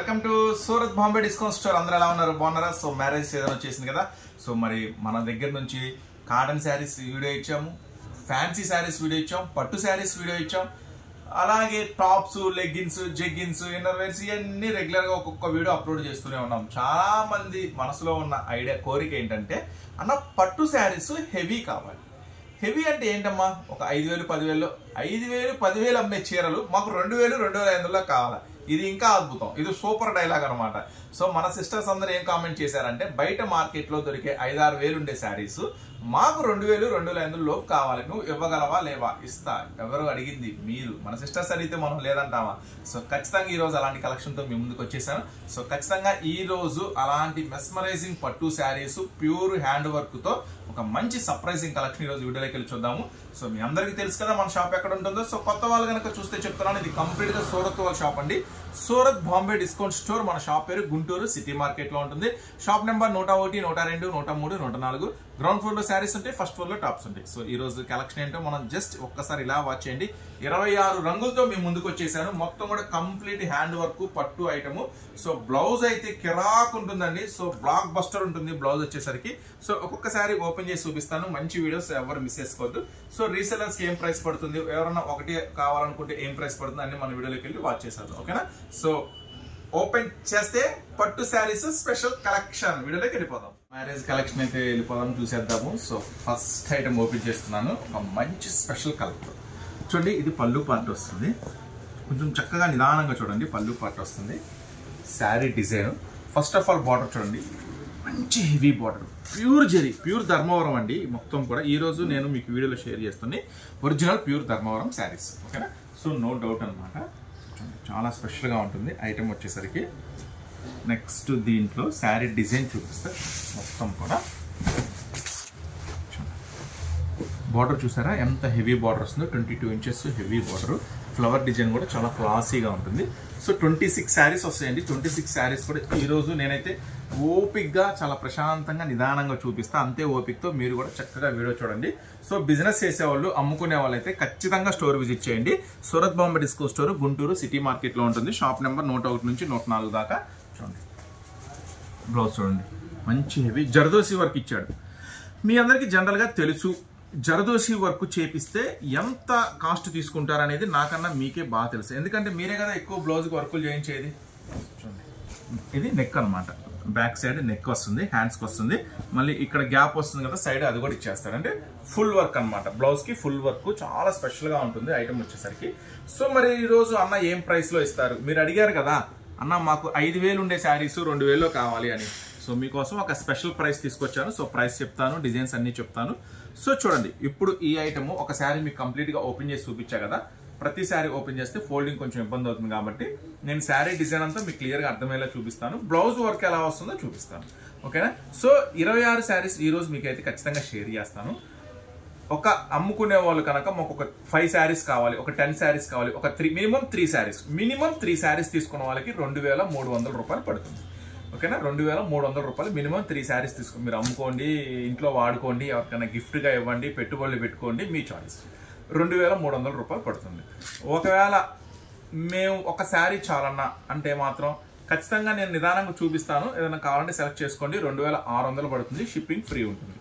Welcome to Surat Bombay discount store. అందరూ ఎలా ఉన్నారు? బాగున్నారా? సో మ్యారేజ్ సీజన్ వచ్చేసింది కదా. సో మరి మన దగ్గర నుంచి కాటన్ శారీస్ వీడియో ఇచ్చాము, ఫ్యాన్సీ శారీస్ వీడియో ఇచ్చాం, పట్టు శారీస్ వీడియో ఇచ్చాం, అలాగే టాప్స్, లెగ్గిన్స్, జెగ్గిన్స్, ఇన్నర్వేర్స్ ఇవన్నీ రెగ్యులర్గా ఒక్కొక్క వీడియో అప్లోడ్ చేస్తూనే ఉన్నాం. చాలా మంది మనసులో ఉన్న కోరిక ఏంటంటే అన్న పట్టు శారీస్ హెవీ కావాలి. హెవీ అంటే ఏంటమ్మా? ఒక 5,000, 10,000, 5,000, 10,000 అమ్మే చీరలు మాకు 2,000, 2,500 కావాలి. ఇది ఇంకా అద్భుతం, ఇది సూపర్ డైలాగ్ అనమాట. సో మన సిస్టర్స్ అందరూ ఏం కామెంట్ చేశారంటే బయట మార్కెట్లో దొరికే 5-6 వేలు ఉండే శారీస్ మాకు 2,000, 2,500 లోపు కావాలి, నువ్వు ఇవ్వగలవా? లేవా? ఇస్తా. ఎవరు అడిగింది? మీరు. మన సిస్టర్స్ అడిగితే మనం లేదంటామా? సో ఖచ్చితంగా ఈరోజు అలాంటి కలెక్షన్తో మీ ముందుకు వచ్చేసాను. సో ఖచ్చితంగా ఈరోజు అలాంటి మెస్మరైజింగ్ పట్టు శారీస్ ప్యూర్ హ్యాండ్ వర్క్తో ఒక మంచి సర్ప్రైజింగ్ కలెక్షన్ ఈరోజు వీడియోలోకి వెళ్ళి చూద్దాము. సో మీ అందరికీ తెలుసు కదా మన షాప్ ఎక్కడ ఉంటుందో. సో కొత్త వాళ్ళు కనుక చూస్తే చెప్తున్నాను, ఇది కంప్లీట్గా సూరత్ వాళ్ళ షాప్ అండి. Surat Bombay discount store. మన షాప్ పేరు గుంటూరు సిటీ మార్కెట్ లో ఉంటుంది. Shop number 101, 102, 103, 104. గ్రౌండ్ ఫ్లోర్ లో శారీస్ ఉంటాయి, ఫస్ట్ ఫ్లోర్ లో టాప్స్ ఉంటాయి. సో ఈ రోజు కలెక్షన్ ఏంటో మనం జస్ట్ ఒక్కసారి ఇలా వాచ్ చేయండి. 26 రంగులతో మేము ముందుకు వచ్చేసాను. మొత్తం కూడా కంప్లీట్ హ్యాండ్ వర్క్ పట్టు ఐటమ్. సో బ్లౌజ్ అయితే కిరాక్ ఉంటుందండి. సో బ్లాక్ బస్టర్ ఉంటుంది బ్లౌజ్ వచ్చేసరికి. సో ఒక్కొక్క శారీ ఓపెన్ చేసి చూపిస్తాను. మంచి వీడియోస్ ఎవరు మిస్ చేసుకోవద్దు. సో రీసెలర్స్ ఏం ప్రైస్ పడుతుంది, ఎవరైనా ఒకటి కావాలనుకుంటే ఏం ప్రైస్ పడుతుంది అన్ని మన వీడియోలోకి వెళ్ళి వాచ్ చేసాను. ఓకేనా? సో ఓపెన్ చేస్తే పట్టు శారీస్ స్పెషల్ కలెక్షన్ వీడియోలోకి వెళ్ళిపోదాం. మ్యారేజ్ కలెక్షన్ అయితే వెళ్ళిపోదాం, చూసేద్దాము. సో ఫస్ట్ ఐటమ్ ఓపెన్ చేస్తున్నాను. ఒక మంచి స్పెషల్ కలర్ చూడండి. ఇది పళ్ళు పార్ట్ వస్తుంది. కొంచెం చక్కగా నిదానంగా చూడండి. పళ్ళు పార్ట్ వస్తుంది. Sari design first of all border చూడండి, మంచి heavy border, pure zari, pure Dharmavaram అండి మొత్తం కూడా. ఈరోజు నేను మీకు వీడియోలో షేర్ చేస్తుంది ఒరిజినల్ ప్యూర్ ధర్మవరం శారీస్. ఓకేనా? సో నో డౌట్ అనమాట, చాలా స్పెషల్గా ఉంటుంది ఐటమ్ వచ్చేసరికి. నెక్స్ట్ దీంట్లో శారీ డిజైన్ చూపిస్తే మొత్తం కూడా బార్డర్ చూసారా ఎంత హెవీ బార్డర్ వస్తుందో. 22 inches heavy border. Flower design కూడా చాలా క్లాసీగా ఉంటుంది. సో 26 శారీస్ వస్తాయండి. 26 శారీస్ కూడా ఈరోజు నేనైతే ఓపిక్గా చాలా ప్రశాంతంగా నిదానంగా చూపిస్తా. అంతే ఓపిక్తో మీరు కూడా చక్కగా వీడియో చూడండి. సో బిజినెస్ చేసేవాళ్ళు, అమ్ముకునే వాళ్ళు అయితే ఖచ్చితంగా స్టోర్ విజిట్ చేయండి. Surat Bombay discount store Guntur city మార్కెట్లో ఉంటుంది. షాప్ నెంబర్ 101 నుంచి 104 దాకా. చూడండి బ్లౌజ్ చూడండి, మంచి హెవీ జర్దోసి వర్క్ ఇచ్చాడు. మీ అందరికీ జనరల్గా తెలుసు జరదోసి వర్క్ చేపిస్తే ఎంత కాస్ట్ తీసుకుంటారు అనేది నాకన్నా మీకే బాగా తెలుసు. ఎందుకంటే మీరే కదా ఎక్కువ బ్లౌజ్కి వర్కులు చేయించేది. చూడండి ఇది నెక్ అనమాట. బ్యాక్ సైడ్ నెక్ వస్తుంది, హ్యాండ్స్కి వస్తుంది, మళ్ళీ ఇక్కడ గ్యాప్ వస్తుంది కదా సైడ్, అది కూడా ఇచ్చేస్తారు. అంటే ఫుల్ వర్క్ అనమాట. బ్లౌజ్కి ఫుల్ వర్క్ చాలా స్పెషల్గా ఉంటుంది ఐటమ్ వచ్చేసరికి. సో మరి ఈరోజు అన్న ఏం ప్రైస్లో ఇస్తారు? మీరు అడిగారు కదా అన్న మాకు 5,000 ఉండే శారీస్ 2,000లో కావాలి అని. సో మీకోసం ఒక స్పెషల్ ప్రైస్ తీసుకొచ్చాను. సో ప్రైస్ చెప్తాను, డిజైన్స్ అన్ని చెప్తాను. సో చూడండి, ఇప్పుడు ఈ ఐటమ్ ఒక శారీ మీకు కంప్లీట్గా ఓపెన్ చేసి చూపించా కదా. ప్రతి శారీ ఓపెన్ చేస్తే ఫోల్డింగ్ కొంచెం ఇబ్బంది అవుతుంది కాబట్టి నేను శారీ డిజైన్ అంతా మీకు క్లియర్గా అర్థమయ్యేలా చూపిస్తాను. బ్లౌజ్ వర్క్ ఎలా వస్తుందో చూపిస్తాను. ఓకేనా? సో 26 శారీస్ ఈరోజు మీకు అయితే ఖచ్చితంగా షేర్ చేస్తాను. ఒక అమ్ముకునే వాళ్ళు కనుక మాకు ఒక 5 శారీస్ కావాలి, ఒక 10 శారీస్ కావాలి, ఒక మినిమం 3 శారీస్ తీసుకున్న వాళ్ళకి 2,300 రూపాయలు పడుతుంది. ఓకేనా? 2,300 రూపాయలు మినిమం 3 శారీస్ తీసుకుని మీరు అమ్ముకోండి, ఇంట్లో వాడుకోండి, ఎవరికైనా గిఫ్ట్గా ఇవ్వండి, పెట్టుబడులు పెట్టుకోండి, మీ చాయిస్. 2,300 రూపాయలు పడుతుంది. ఒకవేళ మేము ఒక శారీ చాలన్నా అంటే మాత్రం ఖచ్చితంగా నేను నిదానంగా చూపిస్తాను. ఏదైనా కావాలంటే సెలెక్ట్ చేసుకోండి. 2,600 పడుతుంది, షిప్పింగ్ ఫ్రీ ఉంటుంది.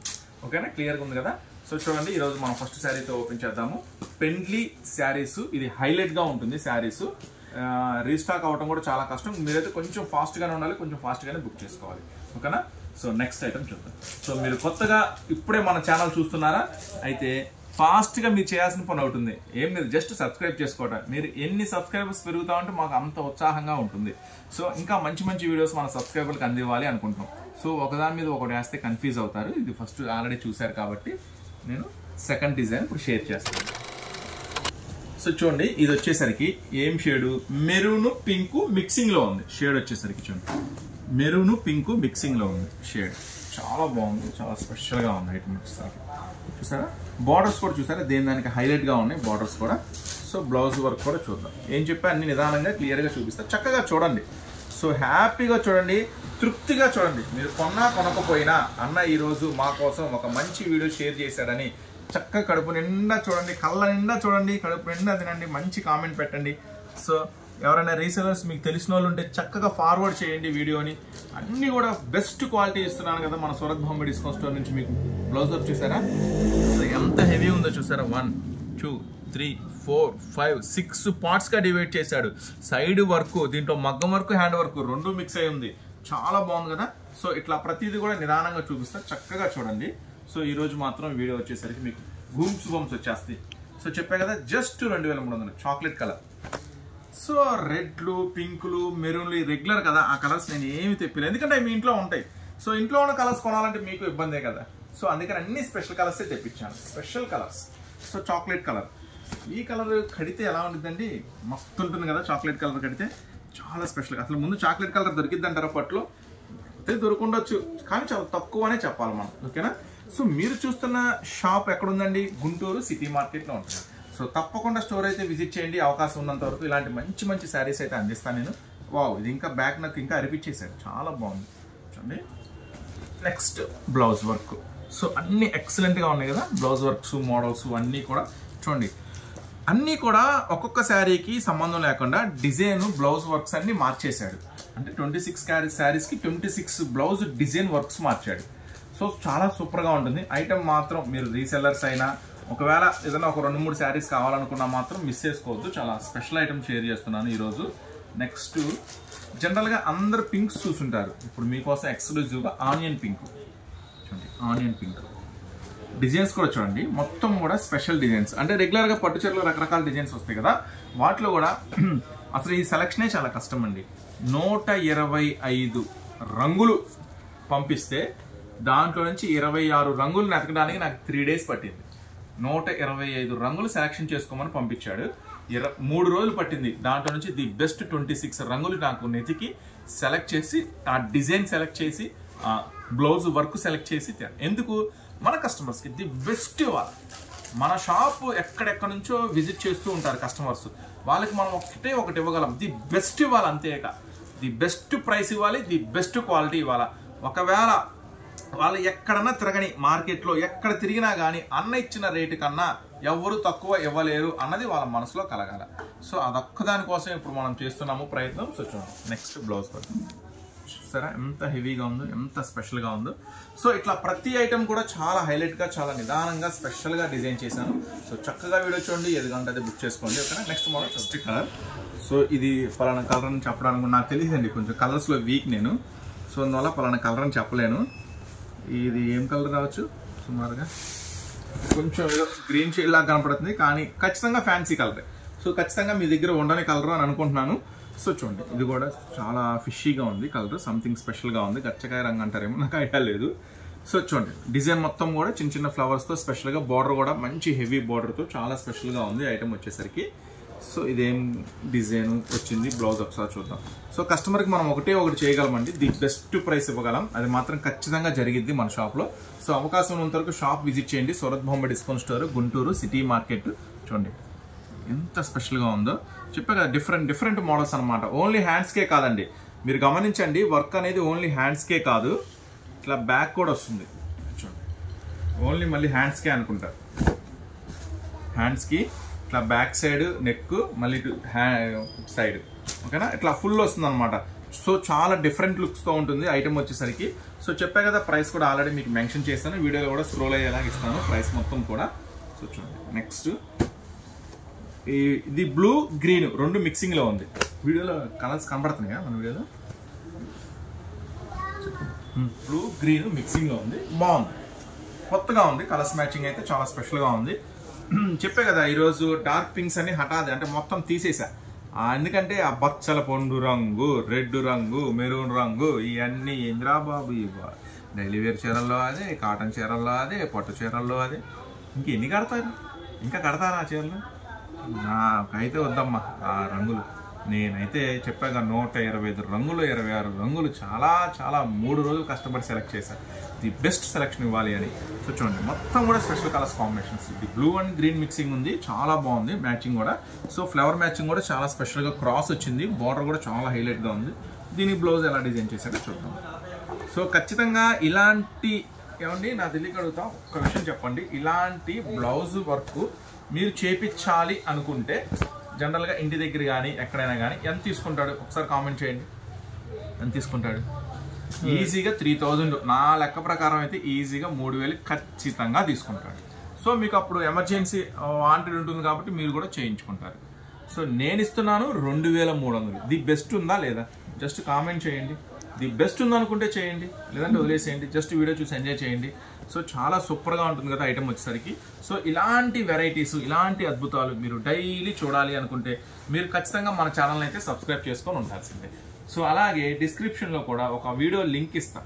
ఓకేనా? క్లియర్గా ఉంది కదా? సో చూడండి, ఈరోజు మనం ఫస్ట్ శారీతో ఓపెన్ చేద్దాము. పెండ్లీ శారీస్, ఇది హైలైట్గా ఉంటుంది శారీస్. రీస్టాక్ అవ్వడం కూడా చాలా కష్టం. మీరైతే కొంచెం ఫాస్ట్గానే ఉండాలి, కొంచెం ఫాస్ట్గానే బుక్ చేసుకోవాలి. ఓకేనా? సో నెక్స్ట్ ఐటమ్ చూద్దాం. సో మీరు కొత్తగా ఇప్పుడే మన ఛానల్ చూస్తున్నారా? అయితే ఫాస్ట్గా మీరు చేయాల్సిన పని అవుతుంది. ఏం లేదు, జస్ట్ సబ్స్క్రైబ్ చేసుకోవడం. మీరు ఎన్ని సబ్స్క్రైబర్స్ పెరుగుతా ఉంటే మాకు అంత ఉత్సాహంగా ఉంటుంది. సో ఇంకా మంచి మంచి వీడియోస్ మన సబ్స్క్రైబర్లకు అందివ్వాలి అనుకుంటున్నాం. సో ఒకదాని మీద ఒకటి వేస్తే కన్ఫ్యూజ్ అవుతారు. ఇది ఫస్ట్ ఆల్రెడీ చూశారు కాబట్టి నేను సెకండ్ డిజైన్ ఇప్పుడు షేర్ చేస్తాను. సో చూడండి, ఇది వచ్చేసరికి ఏం షేడు? మెరూన్ పింక్ మిక్సింగ్ లో ఉంది. షేడ్ వచ్చేసరికి చూడండి, మెరూన్ పింక్ మిక్సింగ్ లో ఉంది షేడ్. చాలా బాగుంది, చాలా స్పెషల్ గా ఉంది ఐటమ్ వచ్చేసరికి. చూసారా? బార్డర్స్ కూడా చూసారా? దానికి హైలైట్ గా ఉన్నాయి బార్డర్స్ కూడా. సో బ్లౌజ్ వర్క్ కూడా చూద్దాం. ఏం చెప్పా అన్ని నిదానంగా క్లియర్ గా చూపిస్తా. చక్కగా చూడండి. సో హ్యాపీగా చూడండి, తృప్తిగా చూడండి. మీరు కొనకపోయినా అన్న ఈరోజు మా కోసం ఒక మంచి వీడియో షేర్ చేశాడని చక్కగా కడుపు నిండా చూడండి, కళ్ళ నిండా చూడండి, కడుపు నిండా తినండి, మంచి కామెంట్ పెట్టండి. సో ఎవరైనా రీసెలర్స్ మీకు తెలిసిన వాళ్ళు ఉంటే చక్కగా ఫార్వర్డ్ చేయండి వీడియోని. అన్నీ కూడా బెస్ట్ క్వాలిటీ ఇస్తున్నాను కదా మన సూరత్ బాంబే డిస్కౌంట్ స్టోర్ నుంచి. మీకు బ్లౌజ్ వర్క్ చూసారా, సో ఎంత హెవీ ఉందో చూసారా. 1 2 3 4 5 6 పార్ట్స్గా డివైడ్ చేశాడు. సైడ్ వర్క్, దీంట్లో మగ్గం వర్క్, హ్యాండ్ వర్క్ రెండు మిక్స్ అయి ఉంది. చాలా బాగుంది కదా. సో ఇట్లా ప్రతిదీ కూడా నిదానంగా చూపిస్తా, చక్కగా చూడండి. సో ఈరోజు మాత్రం వీడియో వచ్చేసరికి మీకు గూమ్స్ వచ్చేస్తాయి. సో చెప్పా కదా జస్ట్ 2300 చాక్లెట్ కలర్. సో రెడ్లు, పింకులు, మెరూన్లు రెగ్యులర్ కదా, ఆ కలర్స్ నేను ఏమి తెప్పలేదు ఎందుకంటే మీ ఇంట్లో ఉంటాయి. సో ఇంట్లో ఉన్న కలర్స్ కొనాలంటే మీకు ఇబ్బందే కదా. సో అందుకని అన్ని స్పెషల్ కలర్సే తెప్పించాను, special colours. So chocolate colour, ఈ కలర్ కడితే ఎలా ఉంటుందండి, మస్తు ఉంటుంది కదా. చాక్లెట్ కలర్ కడితే చాలా స్పెషల్గా. అసలు ముందు చాక్లెట్ కలర్ దొరికిద్ది అంటారు అప్పట్లో, అయితే దొరుకుండొచ్చు కానీ చాలా తక్కువనే చెప్పాలి మనం, ఓకేనా. సో మీరు చూస్తున్న షాప్ ఎక్కడుందండి, గుంటూరు సిటీ మార్కెట్లో ఉంటుంది. సో తప్పకుండా స్టోర్ అయితే విజిట్ చేయండి అవకాశం ఉన్నంత వరకు. ఇలాంటి మంచి మంచి శారీస్ అయితే అందిస్తాను నేను. వావ్, ఇది ఇంకా బ్యాక్ నాకు ఇంకా అరిపించేసాడు, చాలా బాగుంది చూడండి. Next blouse work. సో అన్ని ఎక్సలెంట్గా ఉన్నాయి కదా, బ్లౌజ్ వర్క్స్, మోడల్స్ అన్నీ కూడా చూడండి. అన్నీ కూడా ఒక్కొక్క శారీకి సంబంధం లేకుండా డిజైన్, బ్లౌజ్ వర్క్స్ అన్ని మార్చేశాడు. అంటే 26 శారీస్కి 26 బ్లౌజ్ డిజైన్ వర్క్స్ మార్చాడు. సో చాలా సూపర్గా ఉంటుంది. ఐటమ్ మాత్రం మీరు రీసెల్లర్స్ అయినా ఒకవేళ ఏదైనా ఒక 2-3 శారీస్ కావాలనుకున్నా మాత్రం మిస్ చేసుకోవద్దు. చాలా స్పెషల్ ఐటమ్ షేర్ చేస్తున్నాను ఈరోజు. నెక్స్ట్ జనరల్గా అందరు పింక్స్ చూసుంటారు, ఇప్పుడు మీకోసం ఎక్స్క్లూజివ్గా ఆనియన్ పింక్ చూడండి. ఆనియన్ పింక్ డిజైన్స్ కూడా చూడండి, మొత్తం కూడా స్పెషల్ డిజైన్స్. అంటే రెగ్యులర్గా పట్టు చీరలో రకరకాల డిజైన్స్ వస్తాయి కదా, వాటిలో కూడా అసలు ఈ సెలక్షనే చాలా కష్టం అండి. 125 రంగులు పంపిస్తే దాంట్లో నుంచి 26 రంగులు నెతకడానికి నాకు 3 days పట్టింది. 125 రంగులు సెలెక్షన్ చేసుకోమని పంపించాడు. 3 రోజులు పట్టింది. దాంట్లో నుంచి ది బెస్ట్ 26 రంగులు నాకు నెతికి సెలెక్ట్ చేసి, ఆ డిజైన్ సెలెక్ట్ చేసి, ఆ బ్లౌజ్ వర్క్ సెలెక్ట్ చేసి, ఎందుకు మన కస్టమర్స్కి ది బెస్ట్ ఇవ్వాలి. మన షాప్ ఎక్కడెక్కడ నుంచో విజిట్ చేస్తూ ఉంటారు కస్టమర్స్, వాళ్ళకి మనం ఒకటి ఇవ్వగలం, ది బెస్ట్ ఇవ్వాలి. అంతేక ది బెస్ట్ ప్రైస్ ఇవ్వాలి, ది బెస్ట్ క్వాలిటీ ఇవ్వాలి. ఒకవేళ వాళ్ళు ఎక్కడన్నా తిరగని మార్కెట్లో ఎక్కడ తిరిగినా కానీ అన్న ఇచ్చిన రేటు కన్నా ఎవరు తక్కువ ఇవ్వలేరు అన్నది వాళ్ళ మనసులో కలగాల. సో అదొక్కదాని కోసం ఇప్పుడు మనం చేస్తున్నాము ప్రయత్నం. సో చూడండి నెక్స్ట్ బ్లౌజ్ వర్క్ చూసారా, ఎంత హెవీగా ఉందో, ఎంత స్పెషల్గా ఉందో. సో ఇట్లా ప్రతి ఐటమ్ కూడా చాలా హైలైట్గా, చాలా నిదానంగా స్పెషల్గా డిజైన్ చేశాను. సో చక్కగా వీడియో చూడండి, ఏదిగంటే అది బుక్ చేసుకోండి, ఓకేనా. Next model first colour. So ఇది పలానా కలర్ అని చెప్పడానికి నాకు తెలియదండి, కొంచెం కలర్స్లో వీక్ నేను. సో అందువల్ల పలానా కలర్ అని చెప్పలేను. ఇది ఏం కలర్ రావచ్చు, సుమారుగా కొంచెం ఏదో గ్రీన్ షేడ్ లాగా కనపడుతుంది, కానీ ఖచ్చితంగా ఫ్యాన్సీ కలరే. సో ఖచ్చితంగా మీ దగ్గర ఉండని కలర్ అని అనుకుంటున్నాను. సో చూడండి ఇది కూడా చాలా ఫిషీగా ఉంది కలర్, సంథింగ్ స్పెషల్గా ఉంది. గచ్చకాయ రంగు అంటారేమో, నాకు ఐడియా లేదు. సో చూడండి డిజైన్ మొత్తం కూడా చిన్న చిన్న ఫ్లవర్స్తో స్పెషల్గా, బార్డర్ కూడా మంచి హెవీ బార్డర్తో చాలా స్పెషల్గా ఉంది ఐటమ్ వచ్చేసరికి. సో ఇదేం డిజైన్ వచ్చింది, బ్లౌజ్ ఒకసారి చూద్దాం. సో కస్టమర్కి మనం ఒకటి చేయగలమండి, ది బెస్ట్ ప్రైస్ ఇవ్వగలం, అది మాత్రం ఖచ్చితంగా జరిగిద్ది మన షాప్లో. సో అవకాశం ఉన్నంత వరకు షాప్ విజిట్ చేయండి, Surat Bombay discount store, Guntur city market. చూడండి ఎంత స్పెషల్గా ఉందో, చెప్పే కదా డిఫరెంట్ మోడల్స్ అనమాట. ఓన్లీ హ్యాండ్స్కే కాదండి, మీరు గమనించండి, వర్క్ అనేది ఓన్లీ హ్యాండ్స్కే కాదు, ఇట్లా బ్యాక్ కూడా వస్తుంది చూడండి. ఓన్లీ మళ్ళీ హ్యాండ్స్కే అనుకుంటారు, హ్యాండ్స్కి ఇట్లా బ్యాక్ సైడ్ నెక్, మళ్ళీ ఇటు సైడ్, ఓకేనా, ఇట్లా ఫుల్ వస్తుంది అనమాట. సో చాలా డిఫరెంట్ లుక్స్తో ఉంటుంది ఐటమ్ వచ్చేసరికి. సో చెప్పా కదా ప్రైస్ కూడా ఆల్రెడీ మీకు మెన్షన్ చేస్తాను, వీడియోలో కూడా స్క్రోల్ అయ్యేలాగా ఇస్తాను ప్రైస్ మొత్తం కూడా. సో చూడండి నెక్స్ట్ ఇది బ్లూ గ్రీన్ రెండు మిక్సింగ్లో ఉంది. వీడియోలో కలర్స్ కనబడుతున్నాయా మన వీడియోలో, బ్లూ గ్రీన్ మిక్సింగ్లో ఉంది, బాగుంది, కొత్తగా ఉంది. కలర్స్ మ్యాచింగ్ అయితే చాలా స్పెషల్గా ఉంది. చెప్పే కదా ఈరోజు డార్క్ పింక్స్ అని హఠాది అంటే మొత్తం తీసేసా, ఎందుకంటే ఆ బచ్చల పండు రంగు, రెడ్ రంగు, మెరూన్ రంగు ఇవన్నీ ఏంద్రా బాబు, డైలీ వేర్ చీరల్లో అదే, కాటన్ చీరల్లో అదే, పట్టు చీరల్లో అదే, ఇంకెన్ని కడతారు, ఇంకా కడతారా ఆ చీరలు? నాకైతే వద్దమ్మా ఆ రంగులు. నేనైతే చెప్పాక 125 రంగులు, 26 రంగులు, చాలా 3 రోజులు కష్టపడి సెలెక్ట్ చేశాను, ది బెస్ట్ సెలెక్షన్ ఇవ్వాలి అని. సో చూడండి మొత్తం కూడా స్పెషల్ కలర్స్ కాంబినేషన్స్, ఇది బ్లూ అండ్ గ్రీన్ మిక్సింగ్ ఉంది, చాలా బాగుంది మ్యాచింగ్ కూడా. సో ఫ్లవర్ మ్యాచింగ్ కూడా చాలా స్పెషల్గా క్రాస్ వచ్చింది, బార్డర్ కూడా చాలా హైలైట్గా ఉంది. దీని బ్లౌజ్ ఎలా డిజైన్ చేశాడో చూద్దాం. సో ఖచ్చితంగా ఇలాంటి, ఏమండి నా తెలియక అడుగుతా, ఒక్క విషయం చెప్పండి, ఇలాంటి బ్లౌజ్ వర్క్ మీరు చేపించాలి అనుకుంటే జనరల్గా ఇంటి దగ్గర కానీ ఎక్కడైనా కానీ ఎంత తీసుకుంటాడు ఒకసారి కామెంట్ చేయండి. ఎంత తీసుకుంటాడు? ఈజీగా 3000, నా లెక్క ప్రకారం అయితే ఈజీగా 3000 ఖచ్చితంగా తీసుకుంటాడు. సో మీకు అప్పుడు ఎమర్జెన్సీ వాంటెడ్ ఉంటుంది కాబట్టి మీరు కూడా చేయించుకుంటారు. సో నేను ఇస్తున్నాను 2300. ది బెస్ట్ ఉందా లేదా జస్ట్ కామెంట్ చేయండి. ది బెస్ట్ ఉందనుకుంటే చేయండి, లేదంటే వదిలేసేయండి. జస్ట్ వీడియో చూసి ఎంజాయ్ చేయండి. సో చాలా సూపర్గా ఉంటుంది కదా ఐటమ్ వచ్చేసరికి. సో ఇలాంటి వెరైటీస్, ఇలాంటి అద్భుతాలు మీరు డైలీ చూడాలి అనుకుంటే మీరు ఖచ్చితంగా మన ఛానల్ని అయితే సబ్స్క్రైబ్ చేసుకొని ఉండాల్సిందే. సో అలాగే డిస్క్రిప్షన్లో కూడా ఒక వీడియో లింక్ ఇస్తాం,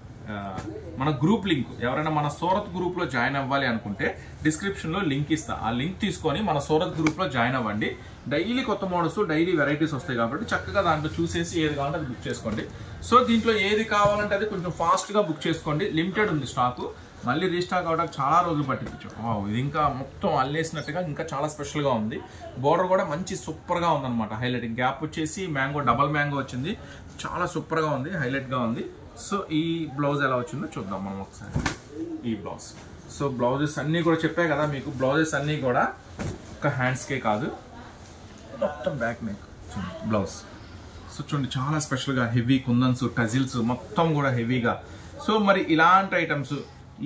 మన గ్రూప్ లింక్. ఎవరైనా మన సూరత్ గ్రూప్లో జాయిన్ అవ్వాలి అనుకుంటే డిస్క్రిప్షన్లో లింక్ ఇస్తా. ఆ లింక్ తీసుకొని మన సూరత్ గ్రూప్లో జాయిన్ అవ్వండి. డైలీ కొత్త మోడల్స్, డైలీ వెరైటీస్ వస్తాయి కాబట్టి చక్కగా దాంట్లో చూసేసి ఏది కావాలంటే అది బుక్ చేసుకోండి. సో దీంట్లో ఏది కావాలంటే అది కొంచెం ఫాస్ట్గా బుక్ చేసుకోండి. లిమిటెడ్ ఉంది స్టాకు, మళ్ళీ రీస్టాక్ అవడానికి చాలా రోజులు పట్టింది. ఇది ఇంకా మొత్తం అల్లేసినట్టుగా ఇంకా చాలా స్పెషల్గా ఉంది. బోర్డర్ కూడా మంచి సూపర్గా ఉందన్నమాట. హైలైటింగ్ గ్యాప్ వచ్చేసి మ్యాంగో, డబల్ మ్యాంగో వచ్చింది. చాలా సూపర్గా ఉంది, హైలైట్గా ఉంది. సో ఈ బ్లౌజ్ ఎలా వచ్చిందో చూద్దాం మనం ఒకసారి. ఈ బ్లౌజ్, సో బ్లౌజెస్ అన్నీ కూడా చెప్పాయి కదా మీకు, బ్లౌజెస్ అన్నీ కూడా ఒక హ్యాండ్స్కే కాదు, మొత్తం బ్యాక్ నెక్ బ్లౌజ్. సో చూడండి చాలా స్పెషల్గా హెవీ కుందన్స్, టజిల్స్ మొత్తం కూడా హెవీగా. సో మరి ఇలాంటి ఐటమ్స్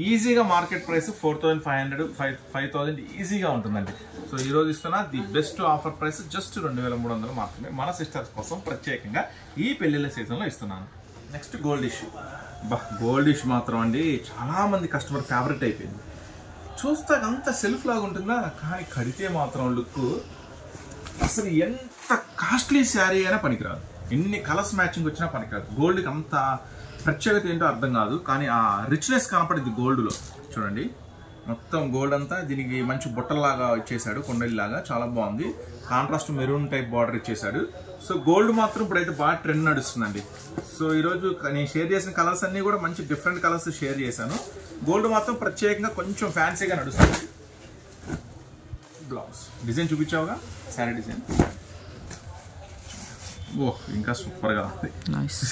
ఈజీగా మార్కెట్ ప్రైస్ 4500, 5000 ఈజీగా ఉంటుందండి. సో ఈరోజు ఇస్తున్నా the best offer price just 2300 మాత్రమే. మన సిస్టర్స్ కోసం ప్రత్యేకంగా ఈ పెళ్లిళ్ళ సీజన్లో ఇస్తున్నాను. Next gold dish. Gold dish మాత్రం అండి చాలా మంది కస్టమర్ ఫేవరెట్ అయిపోయింది. చూస్తే అంత సెల్ఫ్ లాగా ఉంటుందా, కానీ కడితే మాత్రం లుక్ అసలు ఎంత కాస్ట్లీ శారీ అయినా పనికిరాదు, ఎన్ని కలర్స్ మ్యాచింగ్ వచ్చినా పనికిరాదు. గోల్డ్కి అంత ప్రత్యేకత ఏంటో అర్థం కాదు, కానీ ఆ రిచ్నెస్ కనపడింది గోల్డ్లో. చూడండి మొత్తం గోల్డ్ అంతా దీనికి మంచి బుట్టలాగా ఇచ్చేసాడు, కొండలిలాగా చాలా బాగుంది. కాంట్రాస్ట్ మెరూన్ టైప్ బార్డర్ ఇచ్చేసాడు. సో గోల్డ్ మాత్రం ఇప్పుడైతే బాగా ట్రెండ్ నడుస్తుందండి. సో ఈరోజు నేను షేర్ చేసిన కలర్స్ అన్నీ కూడా మంచి డిఫరెంట్ కలర్స్ షేర్ చేశాను. గోల్డ్ మాత్రం ప్రత్యేకంగా కొంచెం ఫ్యాన్సీగా నడుస్తుంది. బ్లౌజ్ డిజైన్ చూపించావుగా, శారీ డిజైన్ ఇంకా సూపర్గా ఉంది.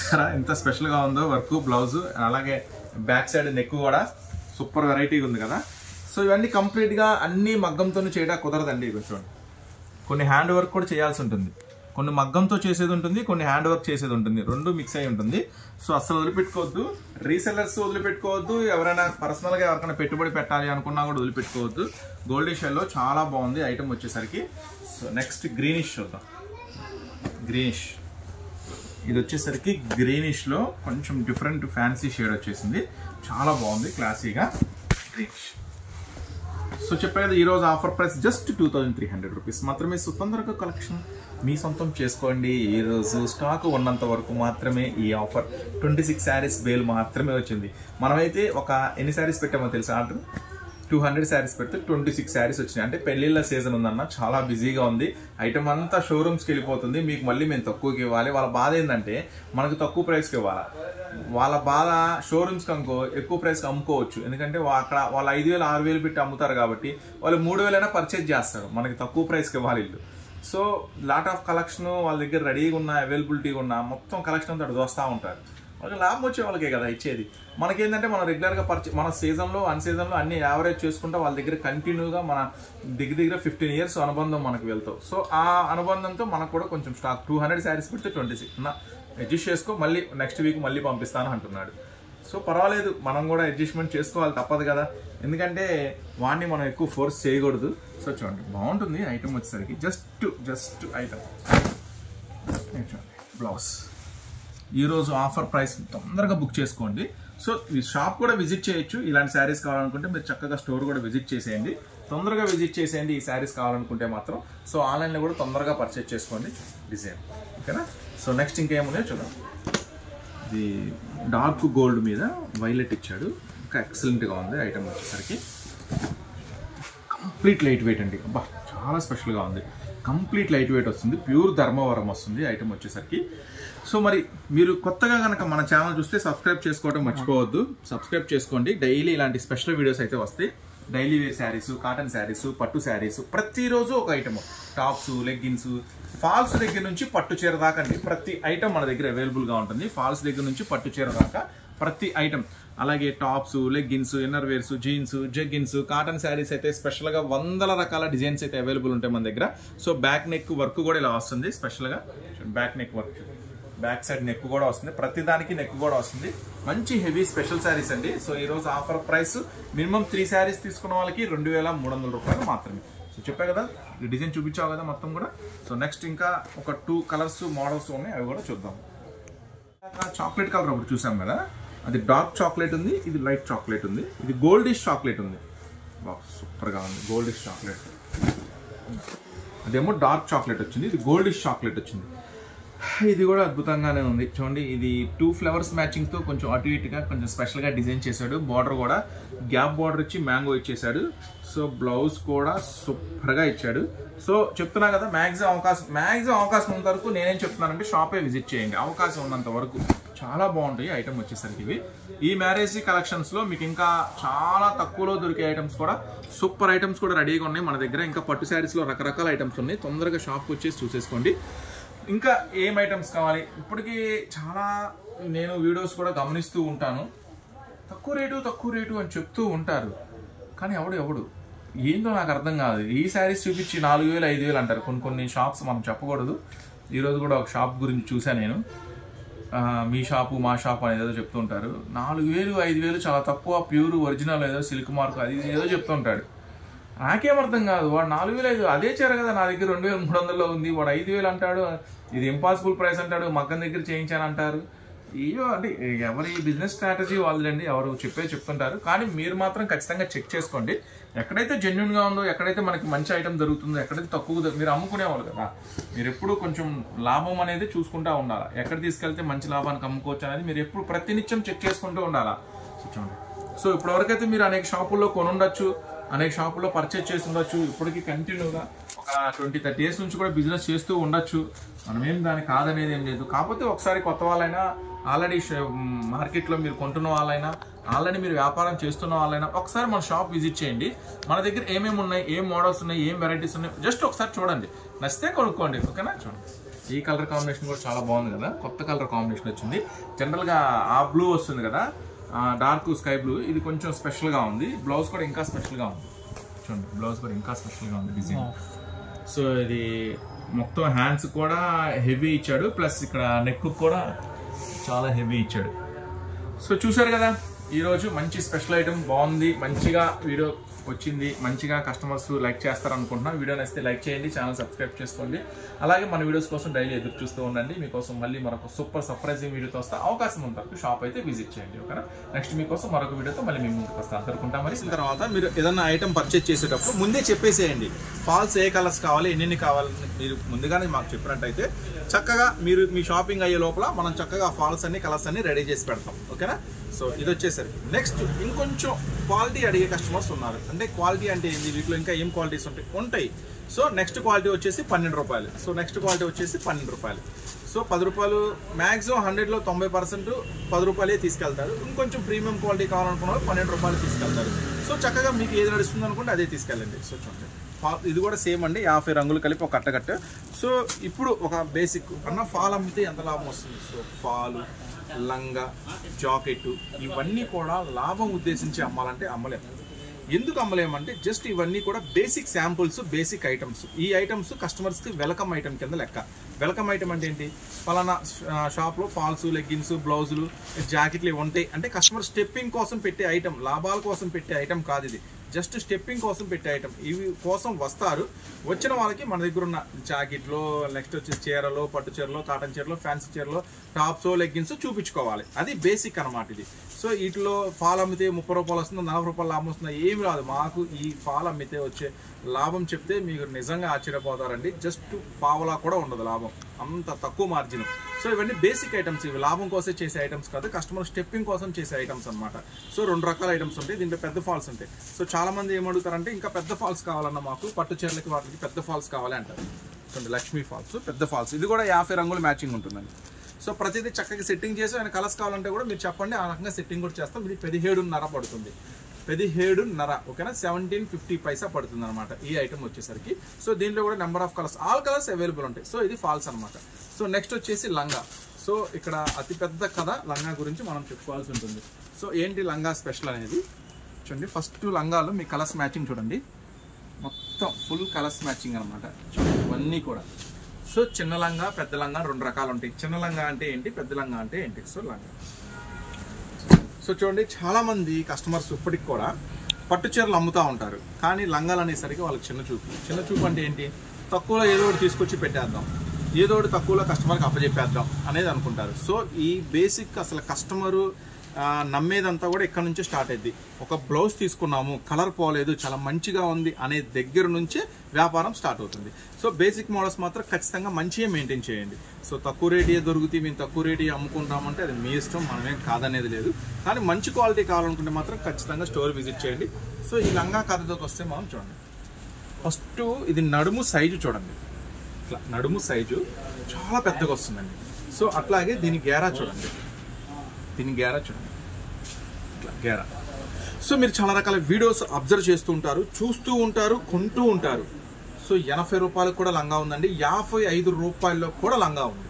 సరే ఎంత స్పెషల్గా ఉందో వర్క్, బ్లౌజ్, అలాగే బ్యాక్ సైడ్ నెక్ కూడా సూపర్ వెరైటీగా ఉంది కదా. సో ఇవన్నీ కంప్లీట్గా అన్ని మగ్గంతో చేయడానికి కుదరదండి. కొంచెం కొన్ని హ్యాండ్ వర్క్ కూడా చేయాల్సి ఉంటుంది, కొన్ని మగ్గంతో చేసేది ఉంటుంది, కొన్ని హ్యాండ్ వర్క్ చేసేది ఉంటుంది, రెండు మిక్స్ అయి ఉంటుంది. సో అసలు వదిలిపెట్టుకోవద్దు, రీసెల్లర్స్ వదిలిపెట్టుకోవద్దు, ఎవరైనా పర్సనల్గా ఎవరికైనా పెట్టుబడి పెట్టాలి అనుకున్నా కూడా వదిలిపెట్టుకోవద్దు. గోల్డ్ షెల్లో చాలా బాగుంది ఐటమ్ వచ్చేసరికి. సో నెక్స్ట్ గ్రీనిష్ చూద్దాం. గ్రీనిష్, ఇది వచ్చేసరికి గ్రీనిష్లో కొంచెం డిఫరెంట్ ఫ్యాన్సీ షేడ్ వచ్చేసింది, చాలా బాగుంది క్లాసీగా గ్రీనిష్. సో చెప్పే కదా ఈరోజు ఆఫర్ ప్రైస్ జస్ట్ 2300 రూపీస్ మాత్రమే. సో తొందరగా కలెక్షన్ మీ సొంతం చేసుకోండి. ఈరోజు స్టాక్ ఉన్నంత వరకు మాత్రమే ఈ ఆఫర్. 26 శారీస్ బేల్ మాత్రమే వచ్చింది. మనమైతే ఒక ఎన్ని శారీస్ పెట్టామో తెలుసా, ఆర్డర్ 200 శారీస్ పెడితే 26 శారీస్ వచ్చినాయి. అంటే పెళ్లిళ్ళ సీజన్ ఉందన్న, చాలా బిజీగా ఉంది. ఐటమ్ అంతా షోరూమ్స్కి వెళ్ళిపోతుంది, మీకు మళ్ళీ మేము తక్కువకి ఇవ్వాలి. వాళ్ళ బాధ ఏంటంటే మనకు తక్కువ ప్రైస్కి ఇవ్వాలి. వాళ్ళ బాధ షోరూమ్స్కి అనుకో ఎక్కువ ప్రైస్కి అమ్ముకోవచ్చు, ఎందుకంటే అక్కడ వాళ్ళు 5000, 6000 పెట్టి అమ్ముతారు కాబట్టి వాళ్ళు 3000 అయినా పర్చేజ్ చేస్తారు, మనకి తక్కువ ప్రైస్కి ఇవ్వాలి ఇల్లు. సో లాట్ ఆఫ్ కలెక్షన్ వాళ్ళ దగ్గర రెడీగా ఉన్న, అవైలబిలిటీగా ఉన్న మొత్తం కలెక్షన్ అంతా దోస్తూ ఉంటారు. వాళ్ళకి లాభం వచ్చే వాళ్ళకే కదా ఇచ్చేది. మనకేంటంటే మనం రెగ్యులర్గా మన సీజన్లో అన్ సీజన్లో అన్ని యావరేజ్ చేసుకుంటా వాళ్ళ దగ్గర కంటిన్యూగా మన దగ్గర 15 ఇయర్స్ అనుబంధం మనకు వెళ్తాం. సో ఆ అనుబంధంతో మనకు కూడా కొంచెం స్టాక్ 200 శారీస్ పెడితే 26 అడ్జస్ట్ చేసుకో, మళ్ళీ నెక్స్ట్ వీక్ మళ్ళీ పంపిస్తాను అంటున్నాడు. సో పర్వాలేదు, మనం కూడా అడ్జస్ట్మెంట్ చేసుకోవాలి, తప్పదు కదా, ఎందుకంటే వాడిని మనం ఎక్కువ ఫోర్స్ చేయకూడదు. సో చూడండి బాగుంటుంది ఐటమ్ వచ్చేసరికి. జస్ట్ ఐటమ్ చూడండి. బ్లౌజ్ ఈరోజు ఆఫర్ ప్రైస్, తొందరగా బుక్ చేసుకోండి. సో ఈ షాప్ కూడా విజిట్ చేయొచ్చు. ఇలాంటి శారీస్ కావాలనుకుంటే మీరు చక్కగా స్టోర్ కూడా విజిట్ చేసేయండి, తొందరగా విజిట్ చేసేయండి ఈ శారీస్ కావాలనుకుంటే మాత్రం. సో ఆన్లైన్లో కూడా తొందరగా పర్చేజ్ చేసుకోండి డిజైన్, ఓకేనా. సో నెక్స్ట్ ఇంకేమున్నాయో చూద్దాం. ఇది డార్క్ గోల్డ్ మీద వైలెట్ ఇచ్చాడు, ఇంకా ఎక్సలెంట్గా ఉంది ఐటమ్ వచ్చేసరికి. కంప్లీట్ లైట్ వెయిట్ అండి, అబ్బా చాలా స్పెషల్గా ఉంది. కంప్లీట్ లైట్ వెయిట్ వస్తుంది, ప్యూర్ ధర్మవరం వస్తుంది ఐటమ్ వచ్చేసరికి. సో మరి మీరు కొత్తగా కనుక మన ఛానల్ చూస్తే సబ్స్క్రైబ్ చేసుకోవడం మర్చిపోవద్దు, సబ్స్క్రైబ్ చేసుకోండి. డైలీ ఇలాంటి స్పెషల్ వీడియోస్ అయితే వస్తాయి. Daily wear saris, cotton saris, పట్టు శారీస్, ప్రతిరోజు ఒక ఐటమ్. టాప్స్, లెగ్గిన్స్, ఫాల్స్ దగ్గర నుంచి పట్టు చీర దాకా అండి ప్రతి ఐటమ్ మన దగ్గర అవైలబుల్గా ఉంటుంది. ఫాల్స్ దగ్గర నుంచి పట్టు చీర దాకా ప్రతి ఐటమ్. అలాగే tops, leggings, inner wears, jeans, jeggings, cotton saris అయితే స్పెషల్గా 100 రకాల డిజైన్స్ అయితే అవైలబుల్ ఉంటాయి మన దగ్గర. సో బ్యాక్ నెక్ వర్క్ కూడా ఇలా వస్తుంది స్పెషల్గా. Back neck work, back side neck కూడా వస్తుంది, ప్రతి దానికి నెక్ కూడా వస్తుంది. మంచి హెవీ స్పెషల్ శారీస్ అండి. సో ఈరోజు ఆఫర్ ప్రైస్ మినిమం 3 శారీస్ తీసుకున్న వాళ్ళకి 2300 రూపాయలు మాత్రమే. సో చెప్పా కదా, డిజైన్ చూపించావు కదా మొత్తం కూడా. సో నెక్స్ట్ ఇంకా ఒక 2 కలర్స్ మోడల్స్ ఉన్నాయి, అవి కూడా చూద్దాం. చాక్లెట్ కలర్ ఒకటి చూసాం కదా, అది డార్క్ చాక్లెట్ ఉంది, ఇది లైట్ చాక్లెట్ ఉంది, ఇది గోల్డిష్ చాక్లెట్ ఉంది. బాగా సూపర్గా ఉంది గోల్డిష్ చాక్లెట్. అదేమో డార్క్ చాక్లెట్ వచ్చింది, ఇది గోల్డిష్ చాక్లెట్ వచ్చింది. ఇది కూడా అద్భుతంగానే ఉంది చూడండి. ఇది 2 ఫ్లవర్స్ మ్యాచింగ్తో కొంచెం అటు ఇటుగా కొంచెం స్పెషల్గా డిజైన్ చేశాడు. బార్డర్ కూడా గ్యాప్ బార్డర్ ఇచ్చి మ్యాంగో ఇచ్చేసాడు. సో బ్లౌజ్ కూడా సూపర్గా ఇచ్చాడు. సో చెప్తున్నా కదా, మ్యాక్సిమం అవకాశం ఉన్నంత వరకు నేనేం చెప్తున్నానంటే షాపే విజిట్ చేయండి, అవకాశం ఉన్నంత వరకు. చాలా బాగుంటాయి ఐటమ్ వచ్చేసరికి ఇవి. ఈ మ్యారేజ్ కలెక్షన్స్లో మీకు ఇంకా చాలా తక్కువలో దొరికే ఐటమ్స్ కూడా, సూపర్ ఐటమ్స్ కూడా రెడీగా ఉన్నాయి మన దగ్గర. ఇంకా పట్టు శారీస్లో రకరకాల ఐటమ్స్ ఉన్నాయి, తొందరగా షాప్కి వచ్చేసి చూసేసుకోండి. ఇంకా ఏం ఐటమ్స్ కావాలి, ఇప్పటికీ చాలా నేను వీడియోస్ కూడా గమనిస్తూ ఉంటాను, తక్కువ రేటు అని చెప్తూ ఉంటారు, కానీ ఎవడు ఏందో నాకు అర్థం కాదు. ఈ శారీస్ చూపించి 4000 5000 అంటారు. కొన్ని షాప్స్ మనం చెప్పకూడదు. ఈరోజు కూడా ఒక షాప్ గురించి చూసాను నేను, మీ షాపు మా షాపు అనేది ఏదో చెప్తుంటారు. 4000 5000 చాలా తక్కువ, ప్యూర్ ఒరిజినల్ ఏదో సిల్క్ మార్క్ అది ఏదో చెప్తుంటాడు. నాకేం అర్థం కాదు. వాడు 4000 అదే చీర కదా నా దగ్గర 2300లో ఉంది, వాడు 5000 అంటాడు, ఇది ఇంపాసిబుల్ ప్రైస్ అంటాడు, మగ్గం దగ్గర చేయించాను అంటారు. ఇయో అంటే ఎవరి బిజినెస్ స్ట్రాటజీ వాళ్ళండి, ఎవరు చెప్తుంటారు. కానీ మీరు మాత్రం ఖచ్చితంగా చెక్ చేసుకోండి, ఎక్కడైతే జెన్యున్గా ఉందో, ఎక్కడైతే మనకి మంచి ఐటమ్ దొరుకుతుందో, ఎక్కడైతే తక్కువ మీరు అమ్ముకునేవాళ్ళు కదా, మీరు ఎప్పుడు కొంచెం లాభం అనేది చూసుకుంటూ ఉండాలి. ఎక్కడ తీసుకెళ్తే మంచి లాభానికి అమ్ముకోవచ్చు అనేది మీరు ఎప్పుడు ప్రతినిత్యం చెక్ చేసుకుంటూ ఉండాలా. చూడండి. సో ఇప్పటివరకైతే మీరు అనేక షాపుల్లో కొనుండొచ్చు, అనేక షాపుల్లో పర్చేజ్ చేసి ఉండొచ్చు, ఇప్పటికీ కంటిన్యూగా ఒక 20-30 ఇయర్స్ నుంచి కూడా బిజినెస్ చేస్తూ ఉండొచ్చు. మనమేం దాన్ని కాదనేది ఏం లేదు. కాకపోతే ఒకసారి కొత్త వాళ్ళైనా, ఆల్రెడీ మార్కెట్లో మీరు కొంటున్న వాళ్ళైనా, ఆల్రెడీ మీరు వ్యాపారం చేస్తున్న వాళ్ళైనా ఒకసారి మన షాప్ విజిట్ చేయండి. మన దగ్గర ఏమేమి ఉన్నాయి, ఏం మోడల్స్ ఉన్నాయి, ఏం వెరైటీస్ ఉన్నాయి, జస్ట్ ఒకసారి చూడండి, నచ్చితే కొనుక్కోండి. ఓకేనా. చూడండి, ఈ కలర్ కాంబినేషన్ కూడా చాలా బాగుంది కదా, కొత్త కలర్ కాంబినేషన్ వచ్చింది. జనరల్గా ఆ బ్లూ వస్తుంది కదా, డార్క్ స్కై బ్లూ, ఇది కొంచెం స్పెషల్గా ఉంది. బ్లౌజ్ కూడా ఇంకా స్పెషల్గా ఉంది. చూడండి, బ్లౌజ్ కూడా ఇంకా స్పెషల్గా ఉంది డిజైన్. సో ఇది మొత్తం హ్యాండ్స్ కూడా హెవీ ఇచ్చాడు, ప్లస్ ఇక్కడ నెక్ కూడా చాలా హెవీ ఇచ్చాడు. సో చూసారు కదా, ఈరోజు మంచి స్పెషల్ ఐటమ్ బాగుంది, మంచిగా వీడియో వచ్చింది, మంచిగా కస్టమర్స్ లైక్ చేస్తారనుకుంటున్నాను. వీడియో నచ్చితే లైక్ చేయండి, ఛానల్ సబ్స్క్రైబ్ చేసుకోండి. అలాగే మన వీడియోస్ కోసం డైలీ ఎదురు చూస్తూ ఉండండి. మీకోసం మళ్ళీ మరొక సూపర్ సర్ప్రైజింగ్ వీడియోతో వస్తే అవకాశం ఉన్న వరకు షాప్ అయితే విజిట్ చేయండి. ఓకేనా. నెక్స్ట్ మీకోసం మరొక వీడియోతో మళ్ళీ మేము ముందుకు వస్తాం. అనుకుంటాం. మరి తర్వాత మీరు ఏదైనా ఐటమ్ పర్చేజ్ చేసేటప్పుడు ముందే చెప్పేసేయండి, ఫాల్స్ ఏ కలర్స్ కావాలి, ఎన్ని కావాలని మీరు ముందుగానే మాకు చెప్పినట్టయితే చక్కగా మీరు మీ షాపింగ్ అయ్యే లోపల మనం చక్కగా ఫాల్స్ అన్ని కలర్స్ అన్ని రెడీ చేసి పెడతాం. ఓకేనా. సో ఇది వచ్చేసరికి నెక్స్ట్ ఇంకొంచెం క్వాలిటీ అడిగే కస్టమర్స్ ఉన్నారు. అంటే క్వాలిటీ అంటే ఏంటి, వీటిలో ఇంకా ఏం క్వాలిటీస్ ఉంటాయి. సో నెక్స్ట్ క్వాలిటీ వచ్చేసి 12 రూపాయలు. సో నెక్స్ట్ క్వాలిటీ వచ్చేసి 12 రూపాయలు. సో 10 రూపాయలు మ్యాక్సిమం 100లో 90% 10 రూపాయలే తీసుకెళ్తారు. ఇంకొంచెం ప్రీమియం క్వాలిటీ కావాలనుకున్న వాళ్ళు 12 రూపాయలు తీసుకెళ్తారు. సో చక్కగా మీకు ఏది నడుస్తుంది అనుకుంటే అదే తీసుకెళ్ళండి. సో చూడండి, ఇది కూడా సేమ్ అండి, 50 రంగులు కలిపి ఒక కట్ట. సో ఇప్పుడు ఒక బేసిక్ అన్న ఫాల్ అమ్మితే ఎంత లాభం వస్తుంది. సో ఫాలు, లంగా, జాకెట్ ఇవన్నీ కూడా లాభం ఉద్దేశించి అమ్మాలంటే అమ్మలేము. ఎందుకు అమ్మలేమంటే జస్ట్ ఇవన్నీ కూడా బేసిక్ శాంపుల్స్, బేసిక్ ఐటమ్స్. ఈ ఐటమ్స్ కస్టమర్స్కి వెల్కమ్ ఐటమ్ కింద లెక్క. వెల్కమ్ ఐటమ్ అంటే ఏంటి, పలానా షాప్లో ఫాల్స్, లెగ్గిన్స్, బ్లౌజులు, జాకెట్లు ఇవి ఉంటాయి అంటే కస్టమర్ స్టెప్పింగ్ కోసం పెట్టే ఐటమ్, లాభాల కోసం పెట్టే ఐటమ్ కాదు ఇది. జస్ట్ స్టెప్పింగ్ కోసం పెట్టే ఐటమ్. ఇవి కోసం వస్తారు. వచ్చిన వాళ్ళకి మన దగ్గర ఉన్న జాకెట్లో, నెక్స్ట్ వచ్చి చీరలో, పట్టు చీరలో, కాటన్ చీరలో, ఫ్యాన్సీ చీరలో, టాప్స్, లెగ్గిన్స్ చూపించుకోవాలి. అది బేసిక్ అనమాట ఇది. సో వీటిలో ఫాల్ అమ్మితే 30 రూపాయలు వస్తుంది, 40 రూపాయలు లాభం వస్తుంది, ఏమి రాదు. మాకు ఈ ఫాల్ అమ్మితే వచ్చే లాభం చెప్తే మీకు నిజంగా ఆశ్చర్యపోతారండి. జస్ట్ పావలా కూడా ఉండదు లాభం, అంత తక్కువ మార్జిన్. సో ఇవన్నీ బేసిక్ ఐటమ్స్, ఇవి లాభం కోసం చేసే ఐటమ్స్ కాదు, కస్టమర్ స్టెప్పింగ్ కోసం చేసే ఐటమ్స్ అనమాట. సో 2 రకాల ఐటమ్స్ ఉంటాయి, దీంట్లో పెద్ద ఫాల్స్ ఉంటాయి. సో చాలా మంది ఏమడుగుతారంటే ఇంకా పెద్ద ఫాల్స్ కావాలన్న, మాకు పట్టు చీరలకి వాటికి పెద్ద ఫాల్స్ కావాలి అంటారు. చూడండి, లక్ష్మీ ఫాల్స్, పెద్ద ఫాల్స్. ఇది కూడా 50 రంగులు మ్యాచింగ్ ఉంటుందండి. సో ప్రతిదీ చక్కగా సెట్టింగ్ చేసి ఆయన కలర్స్ కావాలంటే కూడా మీరు చెప్పండి, ఆ రకంగా సెట్టింగ్ కూడా చేస్తాం. ఇది 17.5 పడుతుంది, 17.5. ఓకేనా. 1750 పైసా పడుతుంది అనమాట ఈ ఐటమ్ వచ్చేసరికి. సో దీంట్లో కూడా number of colours, all colours available ఉంటాయి. సో ఇది ఫాల్స్ అనమాట. సో నెక్స్ట్ వచ్చేసి లంగా. సో ఇక్కడ అతిపెద్ద కథ లంగా గురించి మనం చెప్పుకోవాల్సి ఉంటుంది. సో ఏంటి లంగా స్పెషల్ అనేది చూడండి. ఫస్ట్ లంగాలు మీ కలర్స్ మ్యాచింగ్ చూడండి, మొత్తం ఫుల్ కలర్స్ మ్యాచింగ్ అనమాట. చూడండి ఇవన్నీ కూడా. సో చిన్న లంగా పెద్ద లంగా 2 రకాలు ఉంటాయి. చిన్న లంగా అంటే ఏంటి, పెద్ద లంగా అంటే ఏంటి. సో లంగా. సో చూడండి చాలామంది కస్టమర్స్ ఇప్పటికి కూడా పట్టు చీరలు అమ్ముతూ ఉంటారు, కానీ లంగాలు అనేసరికి వాళ్ళకి చిన్న చూపు అంటే ఏంటి, తక్కువలో ఏదో ఒకటి తీసుకొచ్చి పెట్టేద్దాం, ఏదో ఒకటి తక్కువలో కస్టమర్కి అప్పచెప్పేద్దాం అనేది అనుకుంటారు. సో ఈ బేసిక్ అసలు కస్టమరు నమ్మేదంతా కూడా ఇక్కడ నుంచే స్టార్ట్ అయింది. ఒక బ్లౌజ్ తీసుకున్నాము, కలర్ పోలేదు, చాలా మంచిగా ఉంది అనే దగ్గర నుంచే వ్యాపారం స్టార్ట్ అవుతుంది. సో బేసిక్ మోడల్స్ మాత్రం ఖచ్చితంగా మంచిగా మెయింటైన్ చేయండి. సో తక్కువ రేటే దొరుకుతాయి, మేము తక్కువ రేటే అమ్ముకుంటామంటే అది మీ ఇష్టం, మనమేం కాదనేది లేదు. కానీ మంచి క్వాలిటీ కావాలనుకుంటే మాత్రం ఖచ్చితంగా స్టోర్ విజిట్ చేయండి. సో ఈ లంగా కథతోకి వస్తే మనం చూడండి, ఫస్ట్ ఇది నడుము సైజు చూడండి. ఇట్లా నడుము సైజు చాలా పెద్దగా వస్తుందండి. సో అట్లాగే దీని గేరా చూడండి, దీని గేరా చూడండి, ఇట్లా గేరా. సో మీరు చాలా రకాల వీడియోస్ అబ్జర్వ్ చేస్తూ ఉంటారు, చూస్తూ ఉంటారు, కొంటూ ఉంటారు. సో 80 రూపాయలకు కూడా లంగా ఉందండి, 55 రూపాయల్లో కూడా లంగా ఉంది,